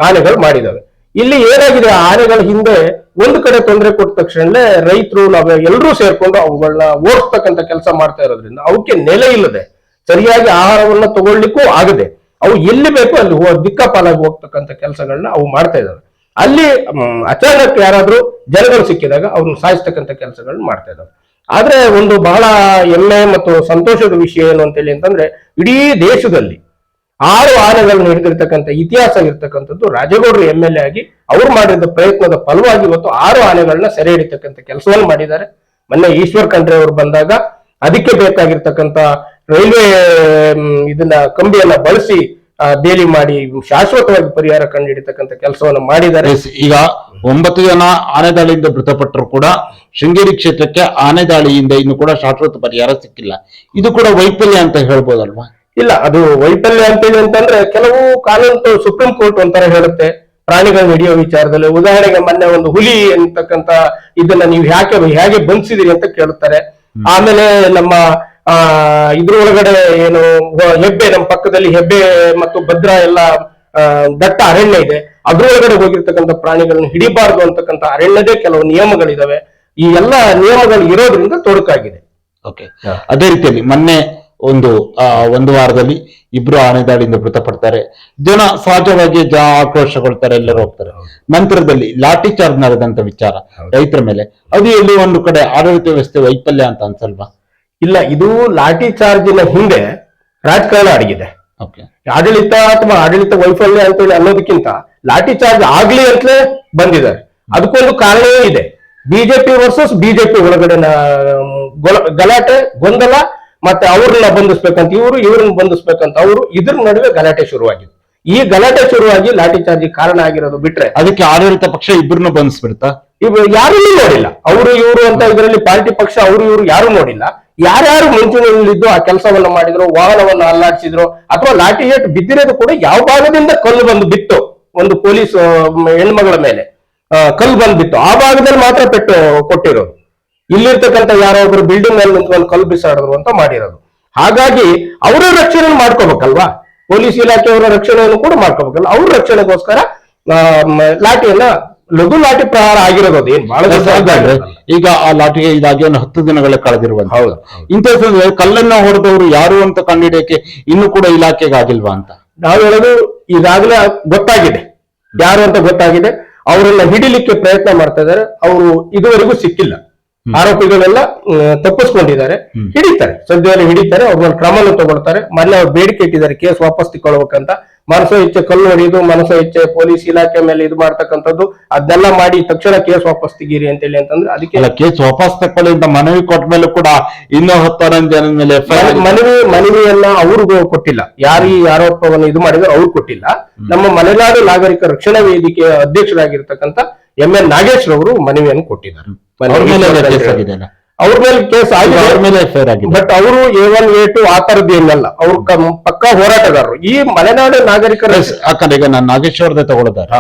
ಆನೆಗಳು ಮಾಡಿದಾವೆ. ಇಲ್ಲಿ ಏನಾಗಿದೆ, ಆನೆಗಳ ಹಿಂದೆ ಒಂದು ಕಡೆ ತೊಂದರೆ ಕೊಟ್ಟ ತಕ್ಷಣಲೇ ರೈತರು ನಾವೇ ಎಲ್ಲರೂ ಸೇರ್ಕೊಂಡು ಅವುಗಳನ್ನ ಓಡಿಸ್ತಕ್ಕಂಥ ಕೆಲಸ ಮಾಡ್ತಾ ಇರೋದ್ರಿಂದ ಅವಕ್ಕೆ ನೆಲೆ ಇಲ್ಲದೆ ಸರಿಯಾಗಿ ಆಹಾರವನ್ನ ತಗೊಳ್ಲಿಕ್ಕೂ ಆಗದೆ ಅವು ಎಲ್ಲಿ ಬೇಕೋ ಅಲ್ಲಿ ದಿಕ್ಕಾಪಾಲಾಗಿ ಹೋಗ್ತಕ್ಕಂಥ ಕೆಲಸಗಳನ್ನ ಅವು ಮಾಡ್ತಾ ಇದಾವೆ. ಅಲ್ಲಿ ಅಚಾನಕ್ ಯಾರಾದ್ರೂ ಜನಗಳು ಸಿಕ್ಕಿದಾಗ ಅವ್ರನ್ನ ಸಾಯಿಸ್ತಕ್ಕಂಥ ಕೆಲಸಗಳನ್ನ ಮಾಡ್ತಾ ಇದಾವೆ. ಆದ್ರೆ ಒಂದು ಬಹಳ ಹೆಮ್ಮೆ ಮತ್ತು ಸಂತೋಷದ ವಿಷಯ ಏನು ಅಂತೇಳಿ ಅಂತಂದ್ರೆ, ಇಡೀ ದೇಶದಲ್ಲಿ 6 ಆನೆಗಳನ್ನು ಹಿಡಿದಿರ್ತಕ್ಕಂಥ ಇತಿಹಾಸ ಇರ್ತಕ್ಕಂಥದ್ದು ರಾಜೇಗೌಡರು MLA ಆಗಿ ಅವ್ರು ಮಾಡಿದ ಪ್ರಯತ್ನದ ಫಲವಾಗಿ ಇವತ್ತು 6 ಆನೆಗಳನ್ನ ಸೆರೆ ಹಿಡಿತಕ್ಕಂಥ ಕೆಲಸವನ್ನು ಮಾಡಿದ್ದಾರೆ. ಮೊನ್ನೆ ಈಶ್ವರ್ ಖಂಡ್ರೆ ಅವರು ಬಂದಾಗ ಅದಕ್ಕೆ ಬೇಕಾಗಿರ್ತಕ್ಕಂಥ ರೈಲ್ವೆ ಇದನ್ನ ಕಂಬಿಯನ್ನ ಬಳಸಿ ಬೇಲಿ ಮಾಡಿ ಶಾಶ್ವತವಾಗಿ ಪರಿಹಾರ ಕಂಡುಹಿಡಿತಕ್ಕಂಥ ಕೆಲಸವನ್ನು ಮಾಡಿದ್ದಾರೆ. ಈಗ 9 ಜನ ಆನೆ ದಾಳಿಯಿಂದ ಮೃತಪಟ್ಟರು ಕೂಡ ಶೃಂಗೇರಿ ಕ್ಷೇತ್ರಕ್ಕೆ ಆನೆ ದಾಳಿಯಿಂದ ಇನ್ನು ಕೂಡ ಶಾಶ್ವತ ಪರಿಹಾರ ಸಿಕ್ಕಿಲ್ಲ. ಇದು ಕೂಡ ವೈಫಲ್ಯ ಅಂತ ಹೇಳ್ಬೋದಲ್ವಾ? ಇಲ್ಲ, ಅದು ವೈಫಲ್ಯ ಅಂತೇಳಿ ಅಂತಂದ್ರೆ ಕೆಲವು ಕಾನೂನು ಸುಪ್ರೀಂ ಕೋರ್ಟ್ ಒಂಥರ ಹೇಳುತ್ತೆ ಪ್ರಾಣಿಗಳನ್ನ ಹಿಡಿಯೋ ವಿಚಾರದಲ್ಲಿ. ಉದಾಹರಣೆಗೆ ಮೊನ್ನೆ ಒಂದು ಹುಲಿ ಅಂತಕ್ಕಂಥ ಇದನ್ನ ನೀವು ಹೇಗೆ ಬಂಧಿಸಿದಿರಿ ಅಂತ ಕೇಳುತ್ತಾರೆ. ಆಮೇಲೆ ನಮ್ಮ ಇದ್ರೊಳಗಡೆ ಏನು ಹೆಬ್ಬೆ, ನಮ್ಮ ಪಕ್ಕದಲ್ಲಿ ಹೆಬ್ಬೆ ಮತ್ತು ಭದ್ರಾ ಎಲ್ಲ ದಟ್ಟ ಅರಣ್ಯ ಇದೆ, ಅದ್ರೊಳಗಡೆ ಹೋಗಿರ್ತಕ್ಕಂಥ ಪ್ರಾಣಿಗಳನ್ನ ಹಿಡಿಬಾರ್ದು ಅಂತಕ್ಕಂಥ ಅರಣ್ಯದೇ ಕೆಲವು ನಿಯಮಗಳಿದಾವೆ. ಈ ಎಲ್ಲ ನಿಯಮಗಳು ಇರೋದ್ರಿಂದ ತೊಡಕಾಗಿದೆ. ಓಕೆ. ಅದೇ ರೀತಿಯಲ್ಲಿ ಮೊನ್ನೆ ಒಂದು ವಾರದಲ್ಲಿ 2 ಆನೆ ದಾಳಿಯಿಂದ ಮೃತಪಡ್ತಾರೆ. ಜನ ಸಹಜವಾಗಿ ಆಕ್ರೋಶಗೊಳ್ತಾರೆ, ಎಲ್ಲರೂ ಹೋಗ್ತಾರೆ. ನಂತರದಲ್ಲಿ ಲಾಠಿ ಚಾರ್ಜ್ ನಡೆದಂತ ವಿಚಾರ ರೈತರ ಮೇಲೆ, ಅದು ಎಲ್ಲಿ ಒಂದು ಕಡೆ ಆಡಳಿತ ವ್ಯವಸ್ಥೆ ವೈಫಲ್ಯ ಅಂತ ಅನ್ಸಲ್ವಾ? ಇಲ್ಲ, ಇದು ಲಾಠಿ ಚಾರ್ಜಿನ ಹಿಂದೆ ರಾಜಕಾರಣ ಅಡಗಿದೆ. ಆಡಳಿತ ಅಥವಾ ಆಡಳಿತ ವೈಫಲ್ಯ ಅಂತೇಳಿ ಅನ್ನೋದಕ್ಕಿಂತ ಲಾಠಿ ಚಾರ್ಜ್ ಆಗ್ಲಿ ಅಂತಲೇ ಬಂದಿದ್ದಾರೆ. ಅದಕ್ಕೊಂದು ಕಾರಣವೂ ಇದೆ. ಬಿಜೆಪಿ ವರ್ಸಸ್ ಬಿಜೆಪಿ ಒಳಗಡೆ ಗಲಾಟೆ, ಗೊಂದಲ, ಮತ್ತೆ ಅವ್ರನ್ನ ಬಂಧಿಸ್ಬೇಕಂತ ಇವ್ರನ್ನ ಬಂಧಿಸ್ಬೇಕಂತ ಇದ್ರ ನಡುವೆ ಗಲಾಟೆ ಶುರುವಾಗಿದೆ. ಈ ಗಲಾಟೆ ಶುರುವಾಗಿ ಲಾಠಿ ಚಾರ್ಜ್ ಕಾರಣ ಆಗಿರೋದು ಬಿಟ್ರೆ ಅದಕ್ಕೆ ಆಡಳಿತ ಪಕ್ಷ ಇಬ್ಬರನ್ನು ಬಂಧಿಸ್ಬಿಡ್ತಾ? ಯಾರು ನೋಡಿಲ್ಲ. ಅವರು ಇವರು ಅಂತ ಇದರಲ್ಲಿ ಪಾರ್ಟಿ ಪಕ್ಷ ಇವರು ಯಾರು ನೋಡಿಲ್ಲ. ಯಾರ್ಯಾರು ಮುಂಚೂಣಿಯಲ್ಲಿದ್ದು ಆ ಕೆಲಸವನ್ನ ಮಾಡಿದ್ರು, ವಾಹನವನ್ನ ಅಲ್ಲಾಡಿಸಿದ್ರು, ಅಥವಾ ಲಾಠಿ ಏಟ್ ಬಿದ್ದಿರೋದು ಕೂಡ ಯಾವ ಭಾಗದಿಂದ ಕಲ್ಲು ಬಂದು ಬಿತ್ತು, ಒಂದು ಪೊಲೀಸ್ ಹೆಣ್ಮಗಳ ಮೇಲೆ ಕಲ್ಲು ಬಂದ್ಬಿಟ್ಟು ಆ ಭಾಗದಲ್ಲಿ ಮಾತ್ರ ಪೆಟ್ಟು ಕೊಟ್ಟಿರೋದು. ಇಲ್ಲಿರ್ತಕ್ಕಂಥ ಯಾರೋ ಒಬ್ರು ಬಿಲ್ಡಿಂಗ್ ಅಲ್ಲಿ ನಿಂತ್ಕೊಂಡು ಕಲ್ಲು ಬಿಸಾಡಿದ್ರು ಅಂತ ಮಾಡಿರೋದು. ಹಾಗಾಗಿ ಅವರ ರಕ್ಷಣೆ ಮಾಡ್ಕೋಬೇಕಲ್ವಾ, ಪೊಲೀಸ್ ಇಲಾಖೆಯವರ ರಕ್ಷಣೆಯನ್ನು ಕೂಡ ಮಾಡ್ಕೋಬೇಕಲ್ಲ. ಅವ್ರ ರಕ್ಷಣೆಗೋಸ್ಕರ ಲಾಠಿಯನ್ನ ಲಘು ಲಾಠಿ ಪ್ರಹಾರ ಆಗಿರೋದು. ಏನ್ ಬಹಳ ಈಗ ಆ ಲಾಠಿಗೆ ಇದಾಗಿ ಒಂದು 10 ದಿನಗಳ ಕಳೆದಿರುವಂತ. ಹೌದು. ಇಂಥ ಕಲ್ಲನ್ನ ಹೊಡೆದವರು ಯಾರು ಅಂತ ಕಂಡುಹಿಡಿಯಕ್ಕೆ ಇನ್ನು ಕೂಡ ಇಲಾಖೆಗೆ ಆಗಿಲ್ವಾ ಅಂತ ನಾವು ಹೇಳೋದು. ಈಗಾಗಲೇ ಗೊತ್ತಾಗಿದೆ ಯಾರು ಅಂತ ಗೊತ್ತಾಗಿದೆ. ಅವರೆಲ್ಲ ಹಿಡಿಲಿಕ್ಕೆ ಪ್ರಯತ್ನ ಮಾಡ್ತಾ ಇದ್ದಾರೆ. ಅವರು ಇದುವರೆಗೂ ಸಿಕ್ಕಿಲ್ಲ. ಆರೋಪಿಗಳೆಲ್ಲ ತಪ್ಪಿಸ್ಕೊಂಡಿದ್ದಾರೆ. ಹಿಡಿತಾರೆ, ಸದ್ಯದಲ್ಲಿ ಹಿಡಿತಾರೆ. ಅವ್ರ ಕ್ರಮವನ್ನು ತಗೊಳ್ತಾರೆ. ಮೊನ್ನೆ ಅವ್ರು ಬೇಡಿಕೆ ಇಟ್ಟಿದ್ದಾರೆ ಕೇಸ್ ವಾಪಸ್ ತಗೊಳ್ಬೇಕಂತ. ಮನಸೋ ಇಚ್ಛೆ ಕಲ್ಲು ಹೊಡೆಯುದು, ಮನಸೋ ಇಚ್ಛೆ ಪೊಲೀಸ್ ಇಲಾಖೆ ಮೇಲೆ ಇದು ಮಾಡ್ತಕ್ಕಂಥದ್ದು, ಅದನ್ನೆಲ್ಲ ಮಾಡಿ ತಕ್ಷಣ ಕೇಸ್ ವಾಪಸ್ ತೆಗೀರಿ ಅಂತೇಳಿ ಅಂತಂದ್ರೆ ಅದಕ್ಕೆ ಕೇಸ್ ವಾಪಸ್ ತಕೊಳ್ಳಿ ಅಂತ ಮನವಿ ಕೊಟ್ಟ ಮೇಲೆ ಕೂಡ ಇನ್ನೂ 10 ಜನದ ಮೇಲೆ ಮನವಿಯನ್ನ ಅವ್ರಿಗೂ ಕೊಟ್ಟಿಲ್ಲ. ಯಾರು ಈ ಆರೋಪವನ್ನು ಇದು ಮಾಡಿದ್ರು ಅವ್ರು ಕೊಟ್ಟಿಲ್ಲ. ನಮ್ಮ ಮಲೆನಾಡು ನಾಗರಿಕ ರಕ್ಷಣಾ ವೇದಿಕೆಯ ಅಧ್ಯಕ್ಷರಾಗಿರ್ತಕ್ಕಂಥ MN ನಾಗೇಶ್ ರವರು ಮನವಿಯನ್ನು ಕೊಟ್ಟಿದ್ದಾರೆ. ಅವ್ರ ಮೇಲೆ ಕೇಸ್ ಆಗಿದೆ. ಬಟ್ ಅವರು A1 A2 ಆ ತರದ್ದು ಏನಲ್ಲ. ಅವ್ರು ಪಕ್ಕಾ ಹೋರಾಟಗಾರರು. ಈ ಮಲೆನಾಡು ನಾಗರಿಕರ ಯಾಕಂದ್ರೆ ಈಗ ನಾನು ನಾಗೇಶ್ವರದೇ ತಗೊಳ್ತಾರೆ.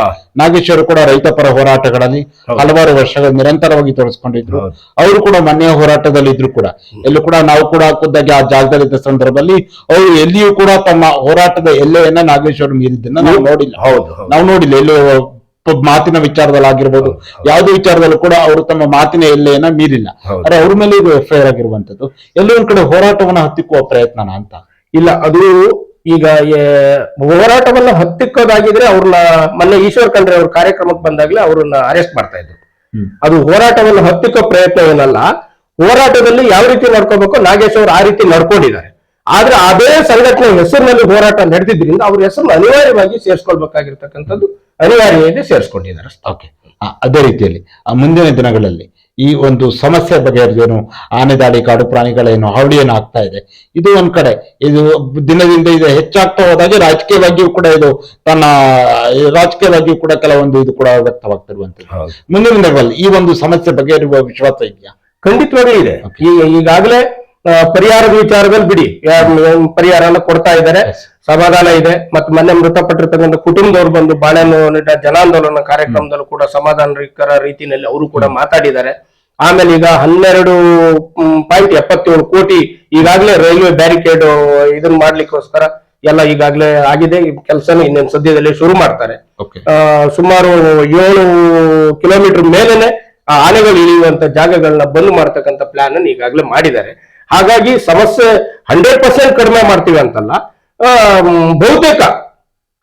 ನಾಗೇಶ್ವರ ಕೂಡ ರೈತ ಪರ ಹೋರಾಟಗಳಲ್ಲಿ ಹಲವಾರು ವರ್ಷಗಳು ನಿರಂತರವಾಗಿ ತೋರಿಸ್ಕೊಂಡಿದ್ರು. ಅವರು ಕೂಡ ಮೊನ್ನೆ ಹೋರಾಟದಲ್ಲಿ ಇದ್ರು ಕೂಡ. ಎಲ್ಲೂ ಕೂಡ ನಾವು ಕೂಡ ಖುದ್ದಾಗಿ ಆ ಜಾಗದಲ್ಲಿದ್ದ ಸಂದರ್ಭದಲ್ಲಿ ಅವರು ಎಲ್ಲಿಯೂ ಕೂಡ ತಮ್ಮ ಹೋರಾಟದ ಎಲ್ಲೆಯನ್ನ ನಾಗೇಶ್ವರ ಮೀರಿದ್ದನ್ನ ನಾವು ನೋಡಿಲ್ಲ. ನಾವು ನೋಡಿಲ್ಲ. ಎಲ್ಲೂ ಮಾತಿನ ವಿಚಾರದಲ್ಲಿ ಆಗಿರ್ಬೋದು, ಯಾವುದೇ ವಿಚಾರದಲ್ಲೂ ಕೂಡ ಅವರು ತಮ್ಮ ಮಾತಿನ ಎಲ್ಲೆಯನ್ನ ಮೀರಿಲ್ಲ. ಆದ್ರೆ ಅವ್ರ ಮೇಲೆ ಇದು FIR ಆಗಿರುವಂತದ್ದು. ಎಲ್ಲೋ ಒಂದ್ ಕಡೆ ಹೋರಾಟವನ್ನ ಹತ್ತಿಕ್ಕುವ ಪ್ರಯತ್ನನ ಅಂತ ಇಲ್ಲ. ಅದು ಈಗ ಹೋರಾಟವನ್ನ ಹತ್ತಿಕ್ಕೋದಾಗಿದ್ರೆ ಅವ್ರನ್ನ ಮೊನ್ನೆ ಈಶ್ವರ್ ಖಂಡ್ರೆ ಅವ್ರ ಕಾರ್ಯಕ್ರಮಕ್ಕೆ ಬಂದಾಗ್ಲೇ ಅವ್ರನ್ನ ಅರೆಸ್ಟ್ ಮಾಡ್ತಾ ಇದ್ರು. ಅದು ಹೋರಾಟವನ್ನು ಹತ್ತಿಕ್ಕೋ ಪ್ರಯತ್ನ ಏನಲ್ಲ. ಹೋರಾಟದಲ್ಲಿ ಯಾವ ರೀತಿ ನಡ್ಕೋಬೇಕು ನಾಗೇಶ್ ಅವರು ಆ ರೀತಿ ನಡ್ಕೊಂಡಿದ್ದಾರೆ. ಆದ್ರೆ ಅದೇ ಸಂಘಟನೆ ಹೆಸರಿನಲ್ಲಿ ಹೋರಾಟ ನಡೆದಿದ್ರಿಂದ ಅವ್ರ ಹೆಸರನ್ನು ಅನಿವಾರ್ಯವಾಗಿ ಸೇರಿಸ್ಕೊಳ್ಬೇಕಾಗಿರ್ತಕ್ಕಂಥದ್ದು ಅನಿವಾರ್ಯ ಇದೆ, ಸೇರಿಸ್ಕೊಂಡಿದ್ದಾರೆ. ಓಕೆ, ಅದೇ ರೀತಿಯಲ್ಲಿ ಮುಂದಿನ ದಿನಗಳಲ್ಲಿ ಈ ಒಂದು ಸಮಸ್ಯೆ ಬಗೆಹರಿದೇನು, ಆನೆ ದಾಳಿ, ಕಾಡು ಪ್ರಾಣಿಗಳೇನು ಹಾವಳಿ ಏನು ಆಗ್ತಾ ಇದೆ, ಇದು ಒಂದ್ ಕಡೆ ಇದು ದಿನದಿಂದ ಇದು ಹೆಚ್ಚಾಗ್ತಾ ಹೋದಾಗೆ ರಾಜಕೀಯವಾಗಿಯೂ ಕೂಡ ಇದು ತನ್ನ ರಾಜಕೀಯವಾಗಿಯೂ ಕೂಡ ಕೆಲವೊಂದು ಇದು ಕೂಡ ವ್ಯಕ್ತವಾಗ್ತಿರುವಂತದ್ದು. ಮುಂದಿನ ದಿನಗಳಲ್ಲಿ ಈ ಒಂದು ಸಮಸ್ಯೆ ಬಗೆಹರಿಯುವ ವಿಶ್ವಾಸ ಇದೆಯಾ? ಖಂಡಿತವಾಗ್ಲೂ ಇದೆ. ಈಗಾಗಲೇ ಪರಿಹಾರದ ವಿಚಾರದಲ್ಲಿ ಬಿಡಿ, ಪರಿಹಾರನ ಕೊಡ್ತಾ ಇದ್ದಾರೆ, ಸಮಾಧಾನ ಇದೆ. ಮತ್ತೆ ಮೊನ್ನೆ ಮೃತಪಟ್ಟಿರ್ತಕ್ಕಂಥ ಕುಟುಂಬದವ್ರು ಬಂದು ಬಾಳೆಹೊನ್ನೂರಿನ ಜನಾಂದೋಲನ ಕಾರ್ಯಕ್ರಮದಲ್ಲೂ ಕೂಡ ಸಮಾಧಾನಕರ ರೀತಿಯಲ್ಲಿ ಅವರು ಕೂಡ ಮಾತಾಡಿದ್ದಾರೆ. ಆಮೇಲೆ ಈಗ 12.77 ಕೋಟಿ ಈಗಾಗಲೇ ರೈಲ್ವೆ ಬ್ಯಾರಿಕೇಡ್ ಇದನ್ನ ಮಾಡ್ಲಿಕ್ಕೋಸ್ಕರ ಎಲ್ಲ ಈಗಾಗಲೇ ಆಗಿದೆ. ಕೆಲಸನ ಇನ್ನೇನು ಸದ್ಯದಲ್ಲಿ ಶುರು ಮಾಡ್ತಾರೆ. ಸುಮಾರು 7 ಕಿಲೋಮೀಟರ್ ಮೇಲೇನೆ ಆನೆಗಳು ಇಳಿಯುವಂತ ಜಾಗಗಳನ್ನ ಬಂದ್ ಮಾಡ್ತಕ್ಕಂಥ ಪ್ಲಾನ್ ಅನ್ನು ಈಗಾಗಲೇ ಮಾಡಿದ್ದಾರೆ. ಹಾಗಾಗಿ ಸಮಸ್ಯೆ 100% ಕಡಿಮೆ ಮಾಡ್ತೀವಿ ಅಂತಲ್ಲ, ಬಹುತೇಕ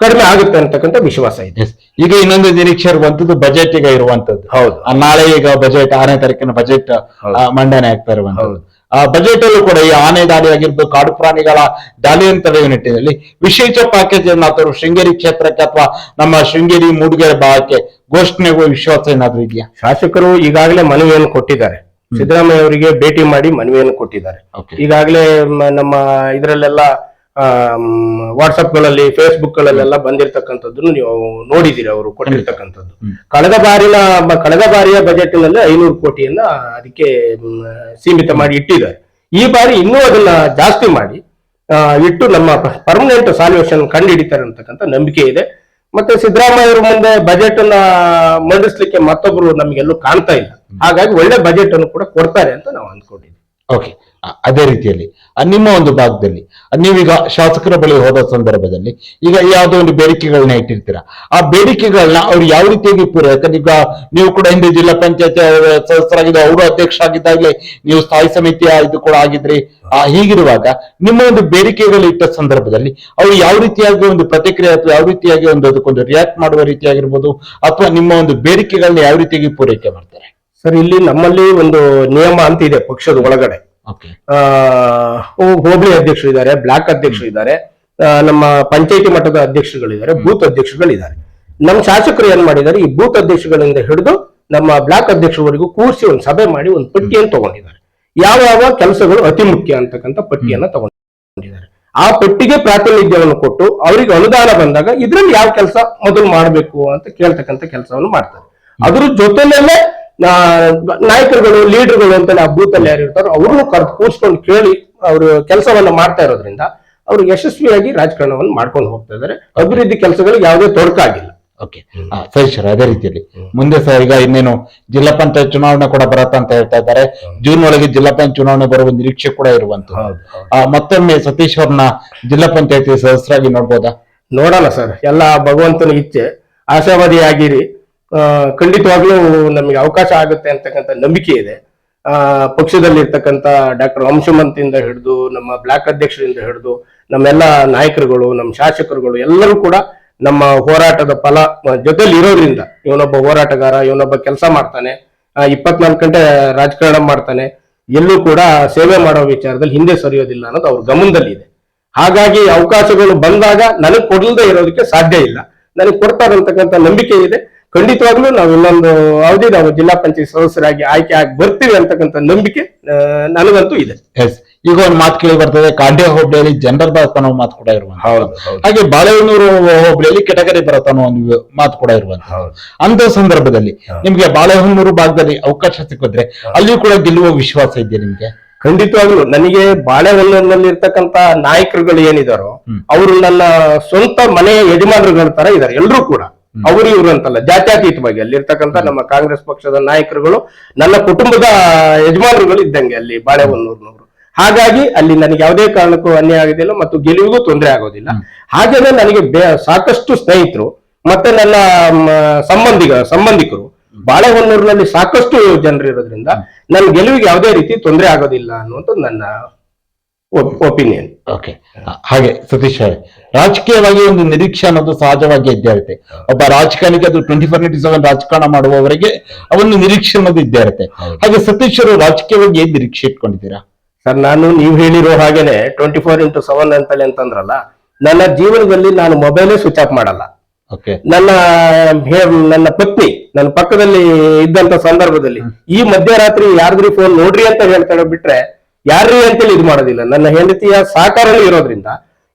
ಕಡಿಮೆ ಆಗುತ್ತೆ ಅಂತಕ್ಕಂಥ ವಿಶ್ವಾಸ ಇದೆ. ಈಗ ಇನ್ನೊಂದು ನಿರೀಕ್ಷೆ ಇರುವಂತದ್ದು ಬಜೆಟ್ ಈಗ ಇರುವಂತದ್ದು. ಹೌದು, ನಾಳೆ ಈಗ ಬಜೆಟ್ 6ನೇ ತಾರೀಕಿನ ಬಜೆಟ್ ಮಂಡನೆ ಆಗ್ತಾ ಇರುವಂತದ್ದು. ಆ ಬಜೆಟ್ ಅಲ್ಲೂ ಕೂಡ ಈ ಆನೆ ದಾಳಿ ಆಗಿರ್ಬೋದು, ಕಾಡು ಪ್ರಾಣಿಗಳ ದಾಳಿಯನ್ನು ತಡೆಯುವ ನಿಟ್ಟಿನಲ್ಲಿ ವಿಶೇಷ ಪ್ಯಾಕೇಜ್ ಏನಾದರೂ ಶೃಂಗೇರಿ ಕ್ಷೇತ್ರಕ್ಕೆ ಅಥವಾ ನಮ್ಮ ಶೃಂಗೇರಿ ಮೂಡಿಗೆರೆ ಭಾಗಕ್ಕೆ ಘೋಷಣೆಗೂ ವಿಶ್ವಾಸ ಏನಾದ್ರೂ ಇದೆಯಾ? ಶಾಸಕರು ಈಗಾಗಲೇ ಮನವಿಯನ್ನು ಕೊಟ್ಟಿದ್ದಾರೆ, ಸಿದ್ದರಾಮಯ್ಯ ಅವರಿಗೆ ಭೇಟಿ ಮಾಡಿ ಮನವಿಯನ್ನು ಕೊಟ್ಟಿದ್ದಾರೆ. ಈಗಾಗಲೇ ನಮ್ಮ ಇದರಲ್ಲೆಲ್ಲ ವಾಟ್ಸಪ್ ಗಳಲ್ಲಿ, ಫೇಸ್ಬುಕ್ ಗಳಲ್ಲೆಲ್ಲ ಬಂದಿರತಕ್ಕಂಥದ್ದನ್ನು ನೀವು ನೋಡಿದ್ದೀರಿ. ಅವರು ಕೊಟ್ಟಿರ್ತಕ್ಕಂಥದ್ದು ಕಳೆದ ಬಾರಿಯ ಬಜೆಟ್ ನಲ್ಲಿ 500 ಕೋಟಿಯನ್ನ ಅದಕ್ಕೆ ಸೀಮಿತ ಮಾಡಿ ಇಟ್ಟಿದ್ದಾರೆ. ಈ ಬಾರಿ ಇನ್ನೂ ಅದನ್ನ ಜಾಸ್ತಿ ಮಾಡಿ ಇಟ್ಟು ನಮ್ಮ ಪರ್ಮನೆಂಟ್ ಸಾಲ್ಯೂಷನ್ ಕಂಡು ಹಿಡಿತಾರೆ ಅಂತಕ್ಕಂಥ ನಂಬಿಕೆ ಇದೆ. ಮತ್ತೆ ಸಿದ್ದರಾಮಯ್ಯ ಅವರ ಮುಂದೆ ಬಜೆಟ್ ಅನ್ನ ಮಂಡಿಸ್ಲಿಕ್ಕೆ ಮತ್ತೊಬ್ರು ನಮ್ಗೆಲ್ಲೂ ಕಾಣ್ತಾ ಇಲ್ಲ. ಹಾಗಾಗಿ ಒಳ್ಳೆ ಬಜೆಟ್ ಅನ್ನು ಕೂಡ ಕೊಡ್ತಾರೆ ಅಂತ ನಾವು ಅಂದ್ಕೊಂಡಿದ್ವಿ. ಓಕೆ, ಅದೇ ರೀತಿಯಲ್ಲಿ ನಿಮ್ಮ ಒಂದು ಭಾಗದಲ್ಲಿ ನೀವೀಗ ಶಾಸಕರ ಬಳಿ ಹೋದ ಸಂದರ್ಭದಲ್ಲಿ ಈಗ ಯಾವುದೋ ಒಂದು ಬೇಡಿಕೆಗಳನ್ನ ಇಟ್ಟಿರ್ತೀರಾ, ಆ ಬೇಡಿಕೆಗಳನ್ನ ಅವ್ರು ಯಾವ ರೀತಿಯಾಗಿ ಯಾಕಂದ್ರೆ ಈಗ ನೀವು ಕೂಡ ಹಿಂದೆ ಜಿಲ್ಲಾ ಪಂಚಾಯತ್ ಸದಸ್ಯರಾಗಿದ್ದು, ಅವರು ಅಧ್ಯಕ್ಷ ಆಗಿದ್ದಾಗಲೇ ನೀವು ಸ್ಥಾಯಿ ಸಮಿತಿಯ ಇದು ಕೂಡ ಆಗಿದ್ರಿ. ಹೀಗಿರುವಾಗ ನಿಮ್ಮ ಒಂದು ಬೇಡಿಕೆಗಳು ಇಟ್ಟ ಸಂದರ್ಭದಲ್ಲಿ ಅವ್ರು ಯಾವ ರೀತಿಯಾಗಿ ಒಂದು ಪ್ರತಿಕ್ರಿಯೆ ಅಥವಾ ಯಾವ ರೀತಿಯಾಗಿ ಅದಕ್ಕೊಂದು ರಿಯಾಕ್ಟ್ ಮಾಡುವ ರೀತಿಯಾಗಿರ್ಬೋದು, ಅಥವಾ ನಿಮ್ಮ ಒಂದು ಬೇಡಿಕೆಗಳನ್ನ ಯಾವ ರೀತಿಯಾಗಿ ಪೂರೈಕೆ ಮಾಡ್ತಾರೆ? ಸರ್, ಇಲ್ಲಿ ನಮ್ಮಲ್ಲಿ ಒಂದು ನಿಯಮ ಅಂತ ಇದೆ ಪಕ್ಷದ ಒಳಗಡೆ. ಹೋಬಳಿ ಅಧ್ಯಕ್ಷರು ಇದ್ದಾರೆ, ಬ್ಲಾಕ್ ಅಧ್ಯಕ್ಷರು ಇದ್ದಾರೆ, ನಮ್ಮ ಪಂಚಾಯತಿ ಮಟ್ಟದ ಅಧ್ಯಕ್ಷರುಗಳಿದ್ದಾರೆ, ಬೂತ್ ಅಧ್ಯಕ್ಷರುಗಳಿದ್ದಾರೆ. ನಮ್ಮ ಶಾಸಕರು ಏನ್ ಮಾಡಿದ್ದಾರೆ, ಈ ಬೂತ್ ಅಧ್ಯಕ್ಷಗಳಿಂದ ಹಿಡಿದು ನಮ್ಮ ಬ್ಲಾಕ್ ಅಧ್ಯಕ್ಷರವರೆಗೂ ಕೂರಿಸಿ ಒಂದು ಸಭೆ ಮಾಡಿ ಒಂದು ಪಟ್ಟಿಯನ್ನು ತಗೊಂಡಿದ್ದಾರೆ. ಯಾವ ಕೆಲಸಗಳು ಅತಿ ಮುಖ್ಯ ಅಂತಕ್ಕಂಥ ಪಟ್ಟಿಯನ್ನ ತಗೊಂಡಿದ್ದಾರೆ. ಆ ಪಟ್ಟಿಗೆ ಪ್ರಾತಿನಿಧ್ಯವನ್ನು ಕೊಟ್ಟು ಅವರಿಗೆ ಅನುದಾನ ಬಂದಾಗ ಇದ್ರಲ್ಲಿ ಯಾವ ಕೆಲಸ ಮೊದಲು ಮಾಡಬೇಕು ಅಂತ ಕೇಳ್ತಕ್ಕಂಥ ಕೆಲಸವನ್ನು ಮಾಡ್ತಾರೆ. ಅದ್ರ ಜೊತೆಯಲ್ಲೇ ನಾಯಕರುಗಳು, ಲೀಡರ್ಗಳು ಅಂತ ಆ ಬೂತ್ ಅಲ್ಲಿ ಯಾರು ಇರ್ತಾರೋ ಅವ್ರನ್ನು ಕರೆದು ಕೂರ್ಸ್ಕೊಂಡು ಕೇಳಿ ಅವರು ಕೆಲಸವನ್ನ ಮಾಡ್ತಾ ಇರೋದ್ರಿಂದ ಅವರು ಯಶಸ್ವಿಯಾಗಿ ರಾಜಕಾರಣವನ್ನು ಮಾಡ್ಕೊಂಡು ಹೋಗ್ತಾ ಇದ್ದಾರೆ. ಅಭಿವೃದ್ಧಿ ಕೆಲಸಗಳಿಗೆ ಯಾವುದೇ ತೊಡಕಾಗಿಲ್ಲ. ಓಕೆ, ಸರಿ ಸರ್. ಅದೇ ರೀತಿಯಲ್ಲಿ ಮುಂದೆ ಸರ್ ಈಗ ಇನ್ನೇನು ಜಿಲ್ಲಾ ಪಂಚಾಯತ್ ಚುನಾವಣೆ ಕೂಡ ಬರತ್ತ ಅಂತ ಹೇಳ್ತಾ ಇದ್ದಾರೆ. ಜೂನ್ ಒಳಗೆ ಜಿಲ್ಲಾ ಪಂಚಾಯತ್ ಚುನಾವಣೆ ಬರುವ ನಿರೀಕ್ಷೆ ಕೂಡ ಇರುವಂತದ್ದು. ಮತ್ತೊಮ್ಮೆ ಸತೀಶ್ ಅವ್ರನ್ನ ಜಿಲ್ಲಾ ಪಂಚಾಯತಿ ಸದಸ್ಯರಾಗಿ ನೋಡ್ಬೋದಾ? ನೋಡೋಣ ಸರ್, ಎಲ್ಲ ಭಗವಂತನ ಇಚ್ಛೆ. ಆಶಾವಾದಿಯಾಗಿರಿ, ಖಂಡಿತವಾಗ್ಲೂ ನಮಗೆ ಅವಕಾಶ ಆಗುತ್ತೆ ಅಂತಕ್ಕಂಥ ನಂಬಿಕೆ ಇದೆ. ಪಕ್ಷದಲ್ಲಿ ಇರ್ತಕ್ಕಂಥ ಡಾಕ್ಟರ್ ಅಂಶುಮಂತಿಂದ ಹಿಡಿದು ನಮ್ಮ ಬ್ಲಾಕ್ ಅಧ್ಯಕ್ಷರಿಂದ ಹಿಡಿದು ನಮ್ಮೆಲ್ಲ ನಾಯಕರುಗಳು, ನಮ್ಮ ಶಾಸಕರುಗಳು ಎಲ್ಲರೂ ಕೂಡ ನಮ್ಮ ಹೋರಾಟದ ಫಲ ಜೊತೆಲಿ ಇರೋದ್ರಿಂದ, ಇವನೊಬ್ಬ ಹೋರಾಟಗಾರ, ಇವನೊಬ್ಬ ಕೆಲಸ ಮಾಡ್ತಾನೆ, 24 ಗಂಟೆ ರಾಜಕಾರಣ ಮಾಡ್ತಾನೆ, ಎಲ್ಲೂ ಕೂಡ ಸೇವೆ ಮಾಡೋ ವಿಚಾರದಲ್ಲಿ ಹಿಂದೆ ಸರಿಯೋದಿಲ್ಲ ಅನ್ನೋದು ಅವ್ರ ಗಮನದಲ್ಲಿದೆ. ಹಾಗಾಗಿ ಅವಕಾಶಗಳು ಬಂದಾಗ ನನಗೆ ಕೊಡಲ್ದೇ ಇರೋದಕ್ಕೆ ಸಾಧ್ಯ ಇಲ್ಲ, ನನಗೆ ಕೊಡ್ತಾರಂತಕ್ಕಂಥ ನಂಬಿಕೆ ಇದೆ. ಖಂಡಿತವಾಗ್ಲೂ ನಾವು ಇನ್ನೊಂದು ಅವಧಿ ನಾವು ಜಿಲ್ಲಾ ಪಂಚಾಯತ್ ಸದಸ್ಯರಾಗಿ ಆಯ್ಕೆ ಆಗಿ ಬರ್ತೀವಿ ಅಂತಕ್ಕಂಥ ನಂಬಿಕೆ ನನಗಂತೂ ಇದೆ. ಈಗ ಒಂದು ಮಾತು ಕೇಳಿ ಬರ್ತದೆ, ಕಾಂಡ್ಯ ಹೋಬಳಿಯಲ್ಲಿ ಜನರಲ್ ಬರತ್ತ ಅನ್ನೋ ಮಾತು ಕೂಡ ಇರುವಂತ, ಹಾಗೆ ಬಾಳೆಹೊನ್ನೂರು ಹೋಬಳಿಯಲ್ಲಿ ಕೆಟಗರಿ ಬರತ್ತ ಅನ್ನೋ ಒಂದು ಮಾತು ಕೂಡ ಇರುವಂತ. ಅಂತ ಸಂದರ್ಭದಲ್ಲಿ ನಿಮ್ಗೆ ಬಾಳೆಹೊನ್ನೂರು ಭಾಗದಲ್ಲಿ ಅವಕಾಶ ಸಿಕ್ಕಿದ್ರೆ ಅಲ್ಲಿಯೂ ಕೂಡ ಗೆಲ್ಲುವ ವಿಶ್ವಾಸ ಇದೆಯಾ ನಿಮ್ಗೆ? ಖಂಡಿತವಾಗ್ಲು ನನಗೆ ಬಾಳೆಹೊನ್ನೂರಿನಲ್ಲಿ ಇರ್ತಕ್ಕಂಥ ನಾಯಕರುಗಳು ಏನಿದಾರೋ ಅವರು ನನ್ನ ಸ್ವಂತ ಮನೆಯ ಯಜಮಾನರುಗಳ ತರ ಇದ್ದಾರೆ. ಎಲ್ಲರೂ ಕೂಡ ಅವರು ಇವರು ಅಂತಲ್ಲ, ಜಾತ್ಯತೀತವಾಗಿ ಅಲ್ಲಿರ್ತಕ್ಕಂಥ ನಮ್ಮ ಕಾಂಗ್ರೆಸ್ ಪಕ್ಷದ ನಾಯಕರುಗಳು ನನ್ನ ಕುಟುಂಬದ ಯಜಮಾನರುಗಳು ಇದ್ದಂಗೆ ಅಲ್ಲಿ ಬಾಳೆಹೊನ್ನೂರಿನವರು. ಹಾಗಾಗಿ ಅಲ್ಲಿ ನನಗೆ ಯಾವುದೇ ಕಾರಣಕ್ಕೂ ಅನ್ಯಾಯ ಆಗೋದಿಲ್ಲ ಮತ್ತು ಗೆಲುವಿಗೂ ತೊಂದರೆ ಆಗೋದಿಲ್ಲ. ಹಾಗೇನೆ ನನಗೆ ಸಾಕಷ್ಟು ಸ್ನೇಹಿತರು ಮತ್ತೆ ನನ್ನ ಸಂಬಂಧಿಕರು ಬಾಳೆಹೊನ್ನೂರಿನಲ್ಲಿ ಸಾಕಷ್ಟು ಜನರು ಇರೋದ್ರಿಂದ ನನ್ನ ಗೆಲುವಿಗೆ ಯಾವುದೇ ರೀತಿ ತೊಂದರೆ ಆಗೋದಿಲ್ಲ ಅನ್ನುವಂಥದ್ದು ನನ್ನ ಒಪಿನಿಯನ್. ಓಕೆ, ಹಾಗೆ ಸತೀಶ್ ಅವರೇ, ರಾಜಕೀಯವಾಗಿ ಒಂದು ನಿರೀಕ್ಷೆ ಅನ್ನೋದು ಸಹಜವಾಗಿ ಇದ್ದೇ ಇರುತ್ತೆ. ಒಬ್ಬ ರಾಜಕಾರಣಿಗೆ ಅದು 24/7 ರಾಜಕಾರಣ ಮಾಡುವವರೆಗೆ ಒಂದು ನಿರೀಕ್ಷೆ ಅನ್ನೋದು ಇದ್ದೇ ಇರುತ್ತೆ. ಹಾಗೆ ಸತೀಶ್ ಅವರು ರಾಜಕೀಯವಾಗಿ ಏನ್ ನಿರೀಕ್ಷೆ ಇಟ್ಕೊಂಡಿದ್ದೀರಾ? ಸರ್, ನೀವು ಹೇಳಿರೋ ಹಾಗೇನೆ 24/7 ಅಂತಂದ್ರಲ್ಲ, ನನ್ನ ಜೀವನದಲ್ಲಿ ನಾನು ಮೊಬೈಲೇ ಸ್ವಿಚ್ ಆಫ್ ಮಾಡಲ್ಲ. ಓಕೆ, ನನ್ನ ಪತ್ನಿ ನನ್ನ ಪಕ್ಕದಲ್ಲಿ ಇದ್ದಂತ ಸಂದರ್ಭದಲ್ಲಿ ಈ ಮಧ್ಯರಾತ್ರಿ ಯಾರ್ದ್ರಿ ಫೋನ್ ನೋಡ್ರಿ ಅಂತ ಹೇಳ್ತಾಳೆ ಬಿಟ್ರೆ ಯಾರ್ರಿ ಅಂತೇಳಿ ಇದು ಮಾಡೋದಿಲ್ಲ. ನನ್ನ ಹೆಂಡತಿಯ ಸಹಕಾರನೇ ಇರೋದ್ರಿಂದ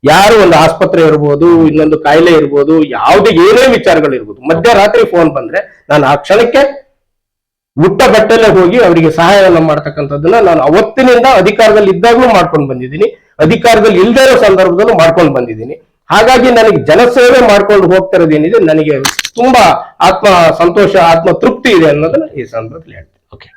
ಯಾರು ಒಂದು ಆಸ್ಪತ್ರೆ ಇರ್ಬೋದು, ಇನ್ನೊಂದು ಕಾಯಿಲೆ ಇರ್ಬೋದು, ಯಾವುದೇ ಏನೇ ವಿಚಾರಗಳು ಇರ್ಬೋದು, ಮಧ್ಯರಾತ್ರಿ ಫೋನ್ ಬಂದ್ರೆ ನಾನು ಆ ಕ್ಷಣಕ್ಕೆ ಮುಟ್ಟ ಬಟ್ಟೆಲೆ ಹೋಗಿ ಅವರಿಗೆ ಸಹಾಯವನ್ನು ಮಾಡ್ತಕ್ಕಂಥದ್ದನ್ನ ನಾನು ಅವತ್ತಿನಿಂದ ಅಧಿಕಾರದಲ್ಲಿ ಇದ್ದಾಗಲೂ ಮಾಡ್ಕೊಂಡು ಬಂದಿದ್ದೀನಿ, ಅಧಿಕಾರದಲ್ಲಿ ಇಲ್ಲದೇ ಇರೋ ಸಂದರ್ಭದಲ್ಲೂ ಮಾಡ್ಕೊಂಡು ಬಂದಿದ್ದೀನಿ. ಹಾಗಾಗಿ ನನಗೆ ಜನಸೇವೆ ಮಾಡ್ಕೊಂಡು ಹೋಗ್ತಿರೋದೇನಿದೆ, ನನಗೆ ತುಂಬಾ ಆತ್ಮ ಸಂತೋಷ, ಆತ್ಮ ತೃಪ್ತಿ ಇದೆ ಅನ್ನೋದನ್ನ ಈ ಸಂದರ್ಭದಲ್ಲಿ ಹೇಳ್ತೀನಿ. ಓಕೆ,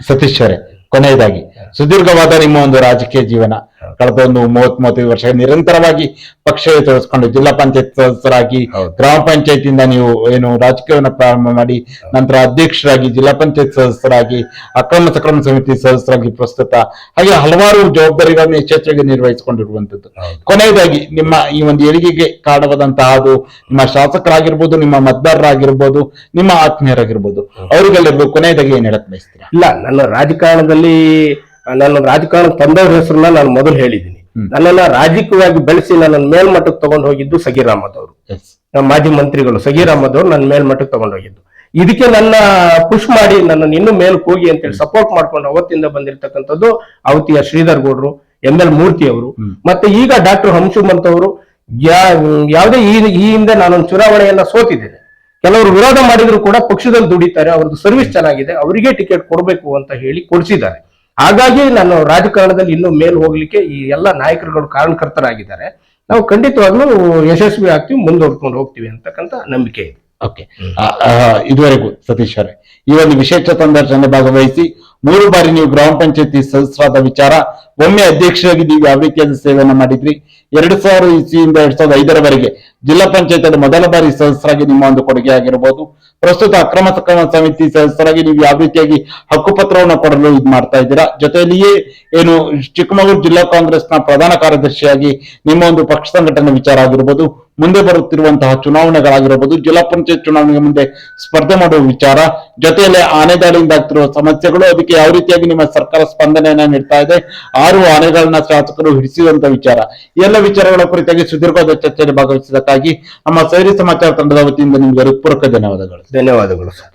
ಸತೀಶ್ ಅವರೇ, ಕೊನೆಯದಾಗಿ ಸುದೀರ್ಘವಾದ ನಿಮ್ಮ ಒಂದು ರಾಜಕೀಯ ಜೀವನ, ಕಳೆದ ಒಂದು 30-35 ವರ್ಷ ನಿರಂತರವಾಗಿ ಪಕ್ಷ ತೊಡಸ್ಕೊಂಡು ಜಿಲ್ಲಾ ಪಂಚಾಯತ್ ಸದಸ್ಯರಾಗಿ, ಗ್ರಾಮ ಪಂಚಾಯತಿಯಿಂದ ನೀವು ಏನು ರಾಜಕೀಯವನ್ನು ಪ್ರಾರಂಭ ಮಾಡಿ, ನಂತರ ಅಧ್ಯಕ್ಷರಾಗಿ, ಜಿಲ್ಲಾ ಪಂಚಾಯತ್ ಸದಸ್ಯರಾಗಿ, ಅಕ್ರಮ ಸಕ್ರಮ ಸಮಿತಿ ಸದಸ್ಯರಾಗಿ ಪ್ರಸ್ತುತ, ಹಾಗೆ ಹಲವಾರು ಜವಾಬ್ದಾರಿಗಳನ್ನು ಯಶಸ್ವಿಯಾಗಿ ನಿರ್ವಹಿಸಿಕೊಂಡಿರುವಂತದ್ದು. ಕೊನೆಯದಾಗಿ ನಿಮ್ಮ ಈ ಒಂದು ಏಳಿಗೆಗೆ ಕಾರಣವಾದಂತಹ ಅದು ನಿಮ್ಮ ಶಾಸಕರಾಗಿರ್ಬೋದು, ನಿಮ್ಮ ಮತದಾರರಾಗಿರ್ಬೋದು, ನಿಮ್ಮ ಆತ್ಮೀಯರಾಗಿರ್ಬೋದು, ಅವರಿಗೆಲ್ಲರಿಗೂ ಕೊನೆಯದಾಗಿ ಏನ್ ಹೇಳಕ್ ಬಯಸ್ತೀರಾ? ಇಲ್ಲ, ನನ್ನ ರಾಜಕಾರಣ ತಂದವ್ರ ಹೆಸರನ್ನ ನಾನು ಮೊದಲು ಹೇಳಿದ್ದೀನಿ. ನನ್ನನ್ನ ರಾಜಕೀಯವಾಗಿ ಬೆಳೆಸಿ ನನ್ನನ್ನು ಮೇಲ್ಮಟ್ಟಕ್ಕೆ ತಗೊಂಡು ಹೋಗಿದ್ದು ಸಗೀರ್ ಅಹಮದ್ ಅವರು, ನಮ್ಮ ಮಾಜಿ ಮಂತ್ರಿಗಳು ಸಗೀರ್ ಅಹಮದ್ ಅವರು ನನ್ನ ಮೇಲ್ಮಟ್ಟಕ್ಕೆ ತಗೊಂಡು ಹೋಗಿದ್ದು. ಇದಕ್ಕೆ ನನ್ನ ಪುಷ್ ಮಾಡಿ ನನ್ನನ್ನು ಇನ್ನೂ ಮೇಲ್ಕ್ ಹೋಗಿ ಅಂತೇಳಿ ಸಪೋರ್ಟ್ ಮಾಡ್ಕೊಂಡು ಅವತ್ತಿಂದ ಬಂದಿರತಕ್ಕಂಥದ್ದು ಅವತ್ತಿಯ ಶ್ರೀಧರ್ ಗೌಡ್ರು, ML ಮೂರ್ತಿ ಅವರು, ಮತ್ತೆ ಈಗ ಡಾಕ್ಟರ್ ಹಂಸುಮಂತ್ ಅವರು. ಯಾವುದೇ ಈ ಹಿಂದೆ ನಾನೊಂದು ಚುನಾವಣೆಯನ್ನ ಸೋತಿದ್ದೇನೆ, ಕೆಲವರು ವಿರೋಧ ಮಾಡಿದ್ರು ಕೂಡ ಪಕ್ಷದಲ್ಲಿ ದುಡಿತಾರೆ, ಅವ್ರದ್ದು ಸರ್ವಿಸ್ ಚೆನ್ನಾಗಿದೆ, ಅವರಿಗೆ ಟಿಕೆಟ್ ಕೊಡಬೇಕು ಅಂತ ಹೇಳಿ ಕೊಡಿಸಿದ್ದಾರೆ. ಹಾಗಾಗಿ ನಾನು ರಾಜಕಾರಣದಲ್ಲಿ ಇನ್ನೂ ಮೇಲ್ ಹೋಗ್ಲಿಕ್ಕೆ ಈ ಎಲ್ಲ ನಾಯಕರುಗಳು ಕಾರಣಕರ್ತರಾಗಿದ್ದಾರೆ. ನಾವು ಖಂಡಿತವಾಗ್ಲೂ ಯಶಸ್ವಿ ಆಗ್ತೀವಿ, ಮುಂದುವರ್ಕೊಂಡು ಹೋಗ್ತೀವಿ ಅಂತಕ್ಕಂಥ ನಂಬಿಕೆ ಇದೆ. ಓಕೆ, ಇದುವರೆಗೂ ಸತೀಶ್ ಅವರೇ ಈ ಒಂದು ವಿಶೇಷ ಸಂದರ್ಶನ ಭಾಗವಹಿಸಿ 3 ಬಾರಿ ನೀವು ಗ್ರಾಮ ಪಂಚಾಯತಿ ಸದಸ್ಯರಾದ ವಿಚಾರ, ಒಮ್ಮೆ ಅಧ್ಯಕ್ಷರಾಗಿ ನೀವು ಯಾವ ರೀತಿಯಾದ ಸೇವೆಯನ್ನು ಮಾಡಿದ್ರಿ, 2000 ಇಸ್ವಿಯಿಂದ 2005ರವರೆಗೆ ಜಿಲ್ಲಾ ಪಂಚಾಯತ್ ಮೊದಲ ಬಾರಿ ಸದಸ್ಯರಾಗಿ ನಿಮ್ಮ ಒಂದು ಕೊಡುಗೆ ಆಗಿರಬಹುದು, ಪ್ರಸ್ತುತ ಅಕ್ರಮ ಸಕ್ರಮ ಸಮಿತಿ ಸದಸ್ಯರಾಗಿ ನೀವು ಯಾವ ರೀತಿಯಾಗಿ ಹಕ್ಕುಪತ್ರವನ್ನು ಕೊಡಲು ಇದು ಮಾಡ್ತಾ ಇದ್ದೀರಾ, ಜೊತೆಯಲ್ಲಿಯೇ ಏನು ಚಿಕ್ಕಮಗಳೂರು ಜಿಲ್ಲಾ ಕಾಂಗ್ರೆಸ್ನ ಪ್ರಧಾನ ಕಾರ್ಯದರ್ಶಿಯಾಗಿ ನಿಮ್ಮ ಒಂದು ಪಕ್ಷ ಸಂಘಟನೆ ವಿಚಾರ ಆಗಿರ್ಬೋದು, ಮುಂದೆ ಬರುತ್ತಿರುವಂತಹ ಚುನಾವಣೆಗಳಾಗಿರಬಹುದು, ಜಿಲ್ಲಾ ಪಂಚಾಯತ್ ಚುನಾವಣೆಗೆ ಮುಂದೆ ಸ್ಪರ್ಧೆ ಮಾಡುವ ವಿಚಾರ, ಜೊತೆಯಲ್ಲೇ ಆನೆ ದಾಳಿಯಿಂದ ಆಗ್ತಿರುವ ಸಮಸ್ಯೆಗಳು, ಅದಕ್ಕೆ ಯಾವ ರೀತಿಯಾಗಿ ನಿಮ್ಮ ಸರ್ಕಾರ ಸ್ಪಂದನೆಯನ್ನ ನೀಡ್ತಾ ಇದೆ, 6 ಆನೆಗಳನ್ನ ಶಾಸಕರು ಹಿಡಿಸಿರುವಂತ ವಿಚಾರ, ಈ ಎಲ್ಲ ವಿಚಾರಗಳ ಕುರಿತಾಗಿ ಸುದೀರ್ಘವಾದ ಚರ್ಚೆಯಲ್ಲಿ ಭಾಗವಹಿಸಿದ್ದಕ್ಕಾಗಿ ನಮ್ಮ ಸೈರಿ ಸಮಾಚಾರ ತಂಡದ ವತಿಯಿಂದ ನಿಮಗೆ ಹೃತ್ಪೂರ್ವಕ ಧನ್ಯವಾದಗಳು ಸರ್.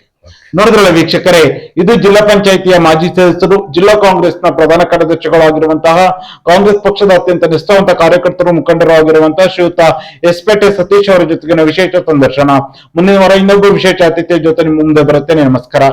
ನೋಡಿದ್ರಲ್ಲ ವೀಕ್ಷಕರೇ, ಇದು ಜಿಲ್ಲಾ ಪಂಚಾಯಿತಿಯ ಮಾಜಿ ಸದಸ್ಯರು, ಜಿಲ್ಲಾ ಕಾಂಗ್ರೆಸ್ನ ಪ್ರಧಾನ ಕಾರ್ಯದರ್ಶಿಗಳಾಗಿರುವಂತಹ, ಕಾಂಗ್ರೆಸ್ ಪಕ್ಷದ ಅತ್ಯಂತ ನಿಷ್ಠಾವಂತ ಕಾರ್ಯಕರ್ತರು, ಮುಖಂಡರು ಆಗಿರುವಂತಹ ಶ್ರೀಯುತ ಎಸ್ಪೇಟೆ ಸತೀಶ್ ಅವರ ಜೊತೆಗಿನ ವಿಶೇಷ ಸಂದರ್ಶನ. ಮುಂದಿನ ವಾರ ಇನ್ನೊಬ್ಬ ವಿಶೇಷ ಅತಿಥಿಯ ಜೊತೆ ನಿಮ್ಮ ಮುಂದೆ ಬರುತ್ತೇನೆ. ನಮಸ್ಕಾರ.